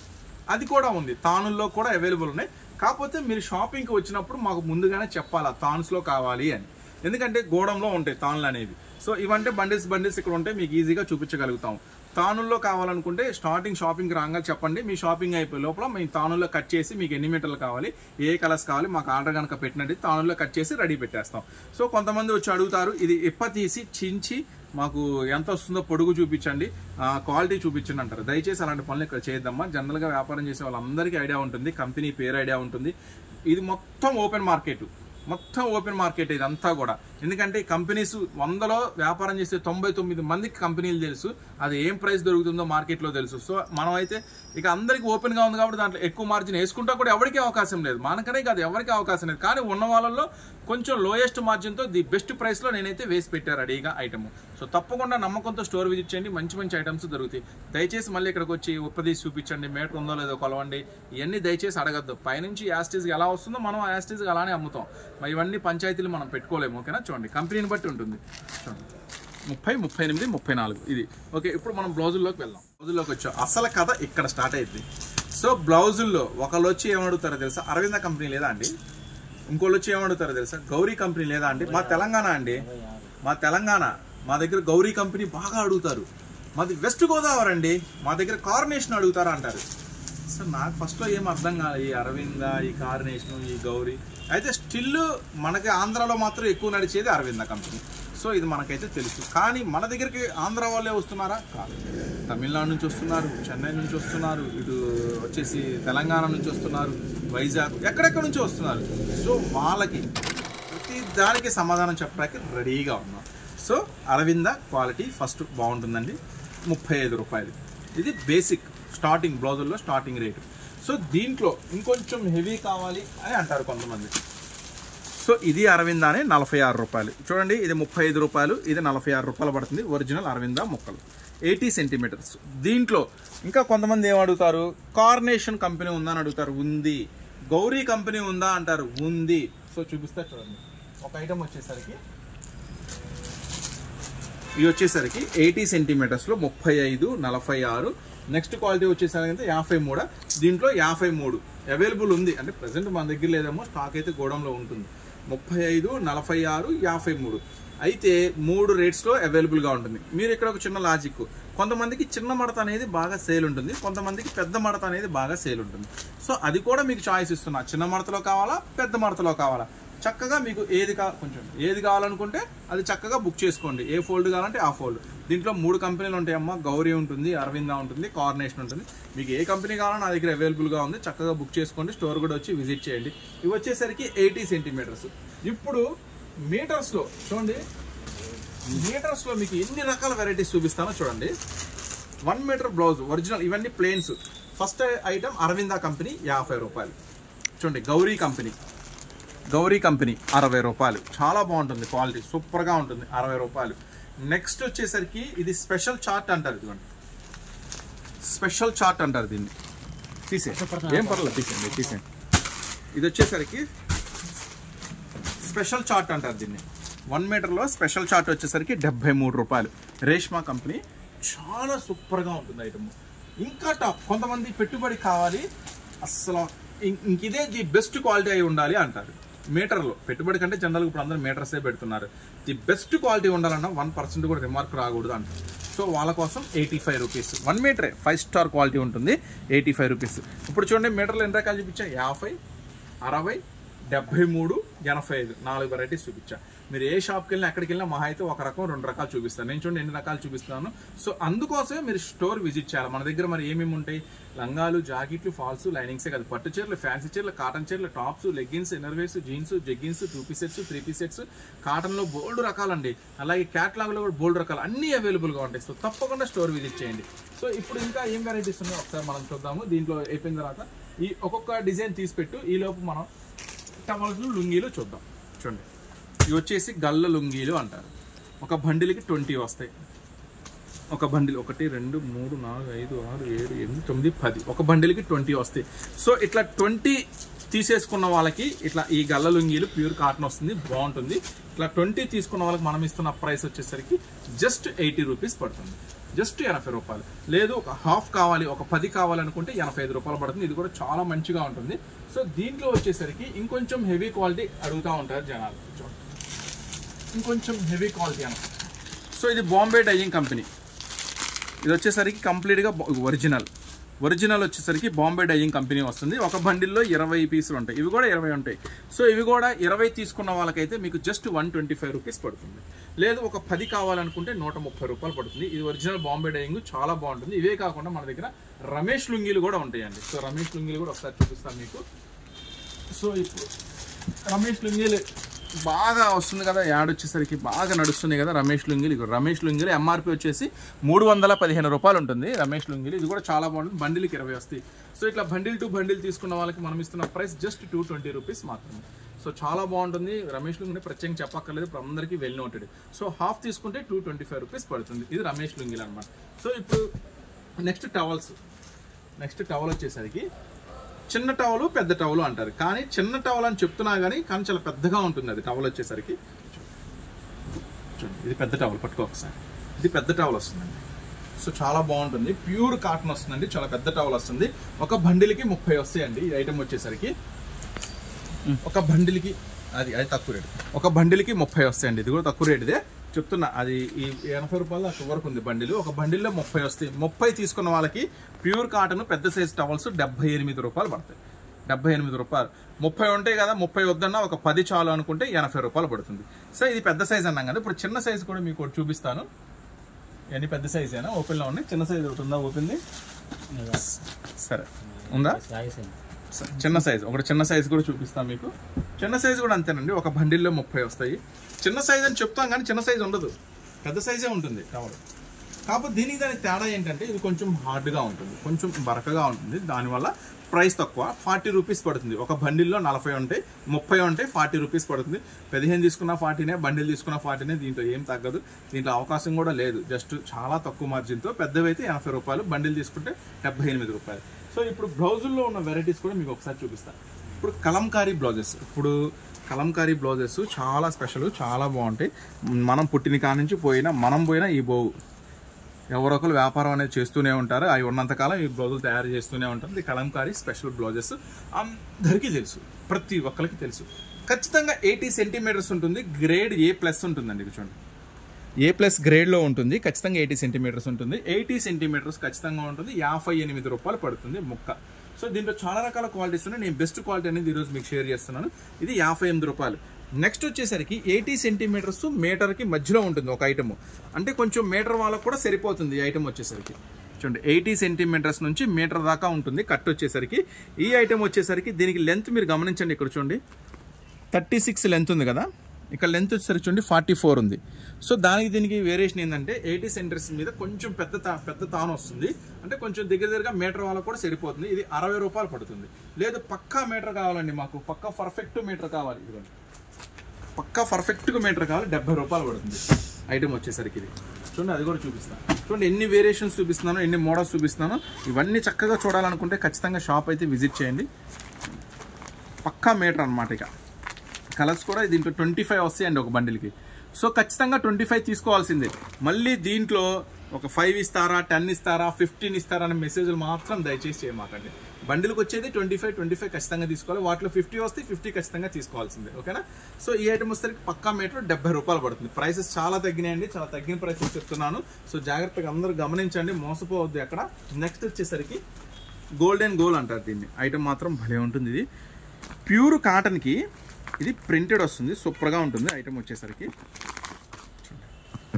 అది కూడా ఉంది, తానుల్లో కూడా అవైలబుల్ ఉన్నాయి. కాకపోతే మీరు షాపింగ్కి వచ్చినప్పుడు మాకు ముందుగానే చెప్పాలా తాన్స్లో కావాలి అని, ఎందుకంటే గోడంలో ఉంటాయి తాన్లు అనేవి. సో ఇవంటే బండిల్స్ ఇక్కడ ఉంటాయి, మీకు ఈజీగా చూపించగలుగుతాం. తానుల్లో కావాలనుకుంటే స్టార్టింగ్ షాపింగ్ రాగా చెప్పండి, మీ షాపింగ్ అయిపోయే లోపల మేము తానుల్లో కట్ చేసి మీకు ఎన్ని మీటర్లు కావాలి, ఏ కలర్స్ కావాలి మాకు ఆర్డర్ కనుక పెట్టినట్టు తానుల్లో కట్ చేసి రెడీ పెట్టేస్తాం. సో కొంతమంది వచ్చి అడుగుతారు, ఇది ఇప్ప తీసి చించి మాకు ఎంత వస్తుందో పొడుగు చూపించండి, క్వాలిటీ చూపించండి అంటారు. దయచేసి అలాంటి పనులు ఇక్కడ చేద్దామా. జనరల్గా వ్యాపారం చేసే వాళ్ళందరికీ ఐడియా ఉంటుంది, కంపెనీ పేరు ఐడియా ఉంటుంది. ఇది మొత్తం ఓపెన్ మార్కెట్ ఇదంతా కూడా. ఎందుకంటే కంపెనీస్ 100లో వ్యాపారం చేసే 99 మందికి కంపెనీలు తెలుసు, అది ఏం ప్రైస్ దొరుకుతుందో మార్కెట్లో తెలుసు. సో మనం అయితే ఇక అందరికీ ఓపెన్గా ఉంది కాబట్టి దాంట్లో ఎక్కువ మార్జిన్ వేసుకుంటా కూడా ఎవరికీ అవకాశం లేదు, మనకనే కాదు ఎవరికి అవకాశం లేదు. కానీ ఉన్న వాళ్ళల్లో కొంచెం లోయెస్ట్ మార్జిన్తో ది బెస్ట్ ప్రైస్లో నేనైతే వేసి పెట్టారు రెడీగా ఐటమ్. సో తప్పకుండా నమ్మకంతో స్టోర్ విజిట్ చేయండి, మంచి ఐటమ్స్ దొరుకుతాయి. దయచేసి మళ్ళీ ఇక్కడికి వచ్చి ఉప్పదీసి చూపించండి, మీటర్ ఉందో లేదో కొలవండి, ఇవన్నీ దయచేసి అడగద్దు. పైనుంచి యాస్టీజ్గా ఎలా వస్తుందో మనం యాస్టీజ్గా అలానే అమ్ముతాం. మరి ఇవన్నీ పంచాయతీలు మనం పెట్టుకోలేము, ఓకేనా. చూడండి కంపెనీని బట్టి ఉంటుంది. చూడండి 30, 38, 34 ఇది ఓకే. ఇప్పుడు మనం బ్లౌజుల్లోకి వెళ్దాం. బ్లౌజుల్లోకి వచ్చాం, అసలు కథ ఇక్కడ స్టార్ట్ అయింది. సో బ్లౌజుల్లో ఒకళ్ళు వచ్చి ఏమడుగుతారో తెలుసా, అరవింద కంపెనీ లేదా అండి, ఇంకోళ్ళు వచ్చి ఏమడుగుతారో తెలుసా, గౌరీ కంపెనీ లేదా అండి. మా తెలంగాణ మా దగ్గర గౌరీ కంపెనీ బాగా అడుగుతారు. మాది వెస్ట్ గోదావరి అండి, మా దగ్గర కార్నేషన్ అడుగుతారా అంటారు. సో నాకు ఫస్ట్లో ఏం అర్థం కాదు, ఈ అరవింద, ఈ కార్నేషన్, ఈ గౌరీ. అయితే స్టిల్ మనకి ఆంధ్రాలో మాత్రం ఎక్కువ నడిచేది అరవింద కంపెనీ. సో ఇది మనకైతే తెలుసు. కానీ మన దగ్గరికి ఆంధ్ర వాళ్ళే వస్తున్నారా? కాదు, తమిళనాడు నుంచి వస్తున్నారు, చెన్నై నుంచి వస్తున్నారు, ఇటు వచ్చేసి తెలంగాణ నుంచి వస్తున్నారు, వైజాగ్, ఎక్కడెక్కడ నుంచి వస్తున్నారు. సో వాళ్ళకి ప్రతి దానికి సమాధానం చెప్పడానికి రెడీగా ఉన్నాం. సో అరవింద క్వాలిటీ ఫస్ట్ బాగుంటుందండి, 35 రూపాయలు. ఇది బేసిక్ స్టార్టింగ్ బ్లౌజుల్లో స్టార్టింగ్ రేటు. సో దీంట్లో ఇంకొంచెం హెవీ కావాలి అని అంటారు కొంతమంది. సో ఇది అరవిందానే 46 రూపాయలు. చూడండి ఇది 35 రూపాయలు, ఇది 46 రూపాయలు పడుతుంది. ఒరిజినల్ అరవింద ముక్కలు 80 సెంటీమీటర్స్. దీంట్లో ఇంకా కొంతమంది ఏమడుగుతారు, కార్నేషన్ కంపెనీ ఉందా అని అడుగుతారు, ఉంది. గౌరీ కంపెనీ ఉందా అంటారు, ఉంది. సో చూపిస్తా చూడండి. ఒక ఐటమ్ వచ్చేసరికి ఇవి వచ్చేసరికి 80 సెంటీమీటర్స్లో 35, 46, నెక్స్ట్ క్వాలిటీ వచ్చేసరికి 53. దీంట్లో 53 అవైలబుల్ ఉంది. అంటే ప్రజెంట్ మన దగ్గర లేదేమో, స్టాక్ అయితే గోడంలో ఉంటుంది. 35, 46, 53 అయితే 3 రేట్స్లో అవైలబుల్గా ఉంటుంది. మీరు ఇక్కడ ఒక చిన్న లాజిక్, కొంతమందికి చిన్న మడత అనేది బాగా సేల్ ఉంటుంది, కొంతమందికి పెద్ద మడత అనేది బాగా సేల్ ఉంటుంది. సో అది కూడా మీకు చాయిస్ ఇస్తున్నా, చిన్న మడతలో కావాలా పెద్ద మడతలో కావాలా, చక్కగా మీకు ఏది కావాలనుకుంటే అది చక్కగా బుక్ చేసుకోండి. ఏ ఫోల్డ్ కావాలంటే ఆ ఫోల్డ్. దీంట్లో 3 కంపెనీలు ఉంటాయమ్మా, గౌరీ ఉంటుంది, అరవింద ఉంటుంది, కార్నేషన్ ఉంటుంది. మీకు ఏ కంపెనీ కావాలో నా దగ్గర అవైలబుల్గా ఉంది, చక్కగా బుక్ చేసుకోండి. స్టోర్ కూడా వచ్చి విజిట్ చేయండి. ఇవి వచ్చేసరికి 80 సెంటీమీటర్స్. ఇప్పుడు మీటర్స్లో చూడండి, మీటర్స్లో మీకు ఎన్ని రకాల వెరైటీస్ చూపిస్తానో చూడండి. 1 మీటర్ బ్లౌజ్ ఒరిజినల్, ఇవన్నీ plains. First item Arvind company 50 రూపాయలు. చూడండి, గౌరీ కంపెనీ 60 రూపాయలు. చాలా బాగుంటుంది, క్వాలిటీ సూపర్గా ఉంటుంది, 60 రూపాయలు. నెక్స్ట్ వచ్చేసరికి ఇది స్పెషల్ చార్ట్ అంటారు. ఇదిగోండి, స్పెషల్ చార్ట్ అంటారు దీన్ని. ఏం పర్లేదు, తీసేయండి. ఇది వచ్చేసరికి స్పెషల్ చార్ట్ అంటారు దీన్ని. 1 మీటర్లో స్పెషల్ చార్ట్ వచ్చేసరికి 73 రూపాయలు. రేష్మా కంపెనీ, చాలా సూపర్గా ఉంటుంది ఐటమ్. ఇంకా టాప్, కొంతమంది పెట్టుబడి కావాలి, అస్సలు ఇంకిదే ది బెస్ట్ క్వాలిటీ అయి ఉండాలి అంటారు. మీటర్లో పెట్టుబడి కంటే జనరల్గా ఇప్పుడు అందరూ మీటర్సే పెడుతున్నారు. ది బెస్ట్ క్వాలిటీ ఉండాలన్నా 1% కూడా రిమార్క్ రాకూడదు అంటారు. సో వాళ్ళ కోసం 85 రూపీస్. 1 మీటరే 5 స్టార్ క్వాలిటీ ఉంటుంది, 85 రూపీస్. ఇప్పుడు చూడండి, మీటర్లో ఎన్ని రకాలు చూపించా, 50, 60, 73, 85 4 వెరైటీస్ చూపించా. మీరు ఏ షాప్కి వెళ్ళినా ఎక్కడికి వెళ్ళినా మహా అయితే 1 రకం 2 రకాలు చూపిస్తాను. నేను చూడండి ఎన్ని రకాలు చూపిస్తాను. సో అందుకోసమే మీరు స్టోర్ విజిట్ చేయాలి. మన దగ్గర మరి ఏమేమి ఉంటాయి, లంగాలు, జాకెట్లు, ఫాల్స్, లైనింగ్సే కాదు, పట్టు చీరలు, ఫ్యాన్సీ చీరలు, కాటన్ చీరలు, tops, leggings, innerwears, jeans, jeggings, 2 piece sets, 3 piece sets, కాటన్లో బోల్డ్ రకాలండి. అలాగే క్యాట్లాగ్లో కూడా బోల్డ్ రకాలు అన్నీ అవైలబుల్గా ఉంటాయి. సో తప్పకుండా స్టోర్ విజిట్ చేయండి. సో ఇప్పుడు ఇంకా ఏం వెరైటీస్ ఉన్నాయో ఒకసారి మనం చూద్దాము. దీంట్లో అయిపోయిన తర్వాత ఈ ఒక్కొక్క డిజైన్ తీసిపెట్టు, ఈలోపు మనం టవల్స్, లుంగీలు చూద్దాం. చూడండి, ఇవి వచ్చేసి గల్ల లుంగీలు అంటారు. ఒక బండిల్కి 20 వస్తాయి. ఒక బండిల్ 1, 2, 3, 4, 5, 6, 7, 8, 9, 10 ఒక బండిల్కి 20 వస్తాయి. సో ఇట్లా 20 తీసేసుకున్న వాళ్ళకి ఇట్లా ఈ గల్ల లుంగీలు ప్యూర్ కాటన్ వస్తుంది, బాగుంటుంది. ఇట్లా 20 తీసుకున్న వాళ్ళకి మనం ఇస్తున్న ప్రైస్ వచ్చేసరికి జస్ట్ 80 రూపీస్ పడుతుంది, జస్ట్ 80 రూపాయలు. లేదు ఒక హాఫ్ కావాలి, ఒక 10 కావాలనుకుంటే 85 రూపాయలు పడుతుంది. ఇది కూడా చాలా మంచిగా ఉంటుంది. సో దీంట్లో వచ్చేసరికి ఇంకొంచెం హెవీ క్వాలిటీ అడుగుతూ ఉంటారు జనాలు. ఇంకొంచెం హెవీ క్వాలిటీ అనమాట. సో ఇది బాంబే డైయింగ్ కంపెనీ. ఇది వచ్చేసరికి కంప్లీట్గా ఒరిజినల్ వచ్చేసరికి బాంబే డైయింగ్ కంపెనీ వస్తుంది. ఒక బండిల్లో 20 పీసులు ఉంటాయి, ఇవి కూడా 20 ఉంటాయి. సో ఇవి కూడా 20 తీసుకున్న వాళ్ళకైతే మీకు జస్ట్ 125 రూపీస్ పడుతుంది. లేదు ఒక 10 కావాలనుకుంటే 130 రూపాయలు పడుతుంది. ఇది ఒరిజినల్ బాంబే డైయింగ్, చాలా బాగుంటుంది. ఇవే కాకుండా మన దగ్గర రమేష్ లుంగీలు కూడా ఉంటాయండి. సో రమేష్ లుంగీలు కూడా ఒకసారి చూపిస్తాను మీకు. సో ఇప్పుడు రమేష్ లుంగీలు బాగా వస్తుంది కదా, యాడ్ వచ్చేసరికి బాగా నడుస్తుంది కదా రమేష్ లుంగీలు. రమేష్ లుంగీలు ఎంఆర్పి వచ్చేసి 315 రూపాయలు ఉంటుంది రమేష్ లుంగీలు. ఇది కూడా చాలా బాగుంటుంది, బండిల్కి 20 వస్తాయి. సో ఇట్లా బండిల్ టు బండిల్ తీసుకున్న వాళ్ళకి మనం ఇస్తున్న ప్రైస్ జస్ట్ 220 రూపీస్ మాత్రమే. సో చాలా బాగుంటుంది. రమేష్ లుంగీ ప్రత్యేకంగా చెప్పక్కర్లేదు, ఇప్పుడు అందరికీ వెల్ నోటెడ్. సో హాఫ్ తీసుకుంటే 225 రూపీస్ పడుతుంది. ఇది రమేష్ లుంగీలు అనమాట. సో ఇప్పుడు నెక్స్ట్ టవల్ వచ్చేసరికి చిన్న టవలు, పెద్ద టవలు అంటారు. కానీ చిన్న టవల్ అని చెప్తున్నా కానీ చాలా పెద్దగా ఉంటుంది అది టవల్ వచ్చేసరికి. చూడండి, ఇది పెద్ద టవల్, పట్టుకో ఒకసారి. ఇది పెద్ద టవల్ వస్తుందండి. సో చాలా బాగుంటుంది, ప్యూర్ కాటన్ వస్తుందండి, చాలా పెద్ద టవల్ వస్తుంది. ఒక బండిల్కి 30 వస్తాయండి. ఈ ఐటమ్ వచ్చేసరికి ఒక బండిల్కి అది తక్కువ రేటు. ఒక బండిల్కి 30 వస్తాయండి. ఇది కూడా తక్కువ రేటుదే చెప్తున్నా. అది ఈ 80 రూపాయలు అక్కడ వరకు ఉంది బండిల్. ఒక బండిల్లో 30 వస్తాయి. 30 తీసుకున్న వాళ్ళకి ప్యూర్ కాటన్ పెద్ద సైజ్ టవల్స్ 78 రూపాయలు పడతాయి. 78 రూపాయలు. 30 ఉంటాయి కదా, 30 వద్దన్నా ఒక 10 చాలు అనుకుంటే 80 రూపాయలు పడుతుంది. సో ఇది పెద్ద సైజ్ అన్నాం కదా. ఇప్పుడు చిన్న సైజ్ కూడా మీకు చూపిస్తాను. ఇవన్నీ పెద్ద సైజ్ అయినా ఓపెన్లో ఉన్నాయి. చిన్న సైజ్ ఒకటి ఉందా ఓపెన్ది? సరే ఉందా? చిన్న సైజ్ చిన్న సైజ్ కూడా చూపిస్తాను మీకు. చిన్న సైజ్ కూడా అంతేనండి, ఒక బండిల్లో 30 వస్తాయి. చిన్న సైజ్ అని చెప్తాం కానీ చిన్న సైజ్ ఉండదు, పెద్ద సైజే ఉంటుంది టవల్. కాకపోతే దీనికి తేడా ఏంటంటే ఇది కొంచెం హార్డ్గా ఉంటుంది, కొంచెం బరకగా ఉంటుంది. దానివల్ల ప్రైస్ తక్కువ, 40 రూపీస్ పడుతుంది. ఒక బండిల్లో 40 ఉంటాయి, 30 ఉంటాయి, 40 రూపీస్ పడుతుంది. 15 తీసుకున్న 40నే, బండిల్ తీసుకున్న 40నే. దీంట్లో ఏం తగ్గదు, దీంట్లో అవకాశం కూడా లేదు. జస్ట్ చాలా తక్కువ మార్జిన్తో. పెద్దవి అయితే 80 రూపాయలు, బండిల్ తీసుకుంటే 78 రూపాయలు. సో ఇప్పుడు బ్లౌజుల్లో ఉన్న వెరైటీస్ కూడా మీకు ఒకసారి చూపిస్తాను. ఇప్పుడు కలంకారీ బ్లౌజెస్ చాలా స్పెషల్, చాలా బాగుంటాయి. మనం పుట్టిన కాడ నుంచి మనం పోయినా ఈ బోవు ఎవరొకరు వ్యాపారం అనేది చేస్తూనే ఉంటారు. అవి ఉన్నంతకాలం ఈ బ్లౌజులు తయారు చేస్తూనే ఉంటారు. ఇది కలంకారీ స్పెషల్ బ్లౌజెస్ అందరికీ తెలుసు, ప్రతి ఒక్కరికి తెలుసు. ఖచ్చితంగా 80 సెంటీమీటర్స్ ఉంటుంది. గ్రేడ్ A+ ఉంటుందండి. ఇది చూడండి, A+ గ్రేడ్లో ఉంటుంది. ఖచ్చితంగా 80 సెంటీమీటర్స్ ఉంటుంది. 80 సెంటీమీటర్స్ ఖచ్చితంగా ఉంటుంది. 58 రూపాయలు పడుతుంది ముక్క. సో దీంట్లో చాలా రకాల క్వాలిటీస్ ఉన్నాయి. నేను బెస్ట్ క్వాలిటీ అనేది ఈరోజు మీకు షేర్ చేస్తున్నాను. ఇది 58 రూపాయలు. నెక్స్ట్ వచ్చేసరికి 80 సెంటీమీటర్స్ మీటర్కి మధ్యలో ఉంటుంది ఒక ఐటమ్. అంటే కొంచెం మీటర్ వాళ్ళకు కూడా సరిపోతుంది ఈ ఐటమ్ వచ్చేసరికి. చూడండి, 80 సెంటీమీటర్స్ నుంచి మీటర్ దాకా ఉంటుంది కట్ వచ్చేసరికి. ఈ ఐటమ్ వచ్చేసరికి దీనికి లెంత్ మీరు గమనించండి. ఇక్కడ చూడండి 36 లెంత్ ఉంది కదా, ఇక్కడ లెంత్ వచ్చేసరికి చూడండి 44 ఉంది. సో దానికి దీనికి వేరియేషన్ ఏంటంటే 80 సెంటీమీటర్స్ మీద కొంచెం పెద్ద తాను వస్తుంది. అంటే కొంచెం దగ్గరగా మీటర్ వాళ్ళకు కూడా సరిపోతుంది. ఇది 60 రూపాయలు పడుతుంది. లేదు పక్కా మీటర్ కావాలండి, మాకు పక్కా పర్ఫెక్ట్ మీటర్ కావాలి, ఇదిగోండి పక్కా పర్ఫెక్ట్గా మీటర్ కావాలి, 70 రూపాయలు పడుతుంది ఐటమ్ వచ్చేసరికి. ఇది చూడండి, అది కూడా చూపిస్తాను. చూడండి ఎన్ని వేరియేషన్స్ చూపిస్తున్నాను, ఎన్ని మోడల్స్ చూపిస్తున్నాను. ఇవన్నీ చక్కగా చూడాలనుకుంటే ఖచ్చితంగా షాప్ అయితే విజిట్ చేయండి. పక్కా మీటర్ అనమాట. ఇక కలర్స్ కూడా దీంట్లో 25 వస్తాయండి ఒక బండిల్కి. సో ఖచ్చితంగా 25 తీసుకోవాల్సిందే. మళ్ళీ దీంట్లో ఒక 5 ఇస్తారా, 10 ఇస్తారా, 15 ఇస్తారా అనే మెసేజ్లు మాత్రం దయచేసి చేయమాకండి. బండిల్కి వచ్చేది 25 ఖచ్చితంగా తీసుకోవాలి. వాటిలో 50 వస్తే 50 ఖచ్చితంగా తీసుకోవాల్సిందే. ఓకేనా? సో ఈ ఐటమ్ వచ్చేసరికి పక్కా మీటర్ 70 రూపాయలు పడుతుంది. ప్రైసెస్ చాలా తగ్గినాయండి, చాలా తగ్గిన ప్రైసెస్ చెప్తున్నాను. సో జాగ్రత్తగా అందరూ గమనించండి, మోసపోవద్దు ఎక్కడ. నెక్స్ట్ వచ్చేసరికి గోల్డెన్ గోల్ అంటారు దీన్ని. ఐటమ్ మాత్రం భలే ఉంటుంది. ఇది ప్యూర్ కాటన్కి ఇది ప్రింటెడ్ వస్తుంది, సూపర్గా ఉంటుంది ఐటమ్ వచ్చేసరికి.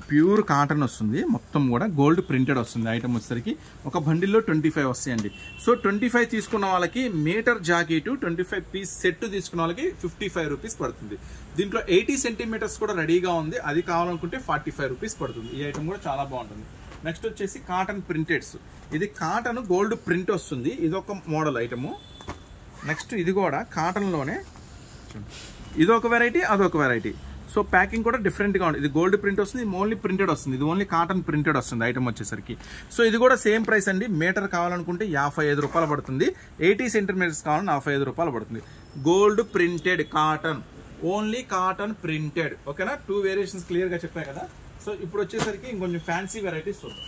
ప్యూర్ కాటన్ వస్తుంది, మొత్తం కూడా గోల్డ్ ప్రింటెడ్ వస్తుంది ఐటమ్ వచ్చేసరికి. ఒక బండిల్లో 25 వస్తాయండి. సో 25 తీసుకున్న వాళ్ళకి మీటర్ జాకెట్ 25 పీస్ సెట్ తీసుకున్న వాళ్ళకి 55 రూపీస్ పడుతుంది. దీంట్లో 80 సెంటీమీటర్స్ కూడా రెడీగా ఉంది, అది కావాలనుకుంటే 45 రూపీస్ పడుతుంది. ఈ ఐటమ్ కూడా చాలా బాగుంటుంది. నెక్స్ట్ వచ్చేసి కాటన్ ప్రింటెడ్స్. ఇది కాటన్ గోల్డ్ ప్రింట్ వస్తుంది, ఇది ఒక మోడల్ ఐటము. నెక్స్ట్ ఇది కూడా కాటన్లోనే, ఇదొక వెరైటీ, అదొక వెరైటీ. సో ప్యాకింగ్ కూడా డిఫరెంట్గా ఉంటుంది. ఇది గోల్డ్ ప్రింట్ వస్తుంది, ఓన్లీ ప్రింటెడ్ వస్తుంది. ఇది ఓన్లీ కాటన్ ప్రింటెడ్ వస్తుంది ఐటమ్ వచ్చేసరికి. సో ఇది కూడా సేమ్ ప్రైస్ అండి. మీటర్ కావాలనుకుంటే 55 రూపాయలు పడుతుంది. 80 సెంటీమీటర్స్ కావాలని 45 రూపాయలు పడుతుంది. Gold printed cotton, only cotton printed. ఓకేనా? 2 వేరియేషన్స్ క్లియర్గా చెప్పాయి కదా. సో ఇప్పుడు వచ్చేసరికి ఇంకొంచెం ఫ్యాన్సీ వెరైటీస్ చూద్దాం.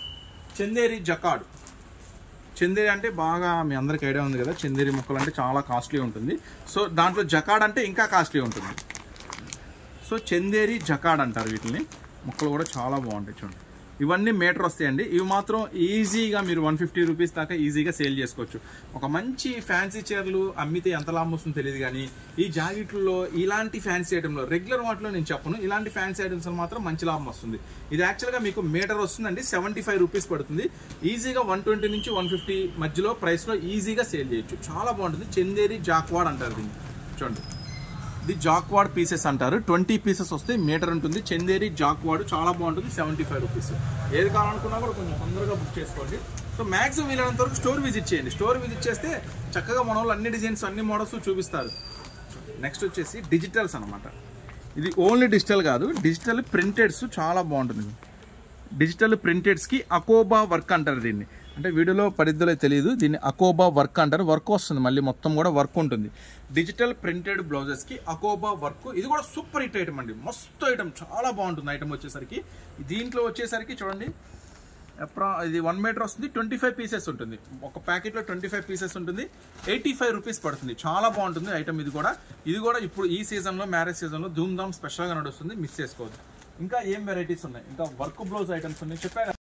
చందేరి జకాడ్. చందేరి అంటే బాగా మీ అందరికి ఐడియా ఉంది కదా, చందేరి ముక్కలు అంటే చాలా కాస్ట్లీ ఉంటుంది. సో దాంట్లో జకాడ్ అంటే ఇంకా కాస్ట్లీ ఉంటుంది. సో చందేరి జకాడ్ అంటారు వీటిని. ముక్కలు కూడా చాలా బాగుంటాయి చూడండి. ఇవన్నీ మీటర్ వస్తాయండి. ఇవి మాత్రం ఈజీగా మీరు 150 రూపీస్ దాకా ఈజీగా సేల్ చేసుకోవచ్చు. ఒక మంచి ఫ్యాన్సీ చీరలు అమ్మితే ఎంత లాభం వస్తుందో తెలియదు, కానీ ఈ జాకెట్లలో ఇలాంటి ఫ్యాన్సీ ఐటెంలో, రెగ్యులర్ వాటిలో నేను చెప్పను, ఇలాంటి ఫ్యాన్సీ ఐటమ్స్ మాత్రం మంచి లాభం వస్తుంది. ఇది యాక్చువల్గా మీకు మీటర్ వస్తుందండి 75 రూపీస్ పడుతుంది. ఈజీగా 120 నుంచి 150 మధ్యలో ప్రైస్లో ఈజీగా సేల్ చేయొచ్చు. చాలా బాగుంటుంది. చందేరి జాక్వాడ్ అంటారు దీన్ని. చూడండి, ఇది జాక్వాడ్ పీసెస్ అంటారు. 20 పీసెస్ వస్తే మీటర్ ఉంటుంది. చందేరి జాక్వాడ్ చాలా బాగుంటుంది. 75 రూపీస్. ఏది కావాలనుకున్నా కూడా కొంచెం తొందరగా బుక్ చేసుకోండి. సో మ్యాక్సిమం వీలైనంత వరకు స్టోర్ విజిట్ చేయండి. స్టోర్ విజిట్ చేస్తే చక్కగా మన వాళ్ళు అన్ని డిజైన్స్, అన్ని మోడల్స్ చూపిస్తారు. నెక్స్ట్ వచ్చేసి డిజిటల్స్ అనమాట. ఇది ఓన్లీ డిజిటల్ కాదు, డిజిటల్ ప్రింటెడ్స్ చాలా బాగుంటుంది. డిజిటల్ ప్రింటెడ్స్కి అకోబా వర్క్ అంటారు దీన్ని. అంటే వీడియోలో పరిధిలో తెలియదు, దీన్ని అకోబా వర్క్ అంటారు. వర్క్ వస్తుంది, మళ్ళీ మొత్తం కూడా వర్క్ ఉంటుంది. డిజిటల్ ప్రింటెడ్ బ్లౌజెస్కి అకోబా వర్క్. ఇది కూడా సూపర్ హిట్ ఐటమ్ అండి, మస్తు ఐటమ్, చాలా బాగుంటుంది ఐటమ్ వచ్చేసరికి. దీంట్లో వచ్చేసరికి చూడండి, ఇది 1 మీటర్ వస్తుంది, 25 పీసెస్ ఉంటుంది. ఒక ప్యాకెట్లో 25 పీసెస్ ఉంటుంది. 85 రూపీస్ పడుతుంది. చాలా బాగుంటుంది ఐటమ్. ఇది కూడా ఇప్పుడు ఈ సీజన్లో, మ్యారేజ్ సీజన్లో ధూమ్ ధామ్ స్పెషల్గా నడుస్తుంది, మిస్ చేసుకోవద్దు. ఇంకా ఏం వెరైటీస్ ఉన్నాయి, ఇంకా వర్క్ బ్లౌజ్ ఐటమ్స్ ఉన్నాయి చెప్పాను.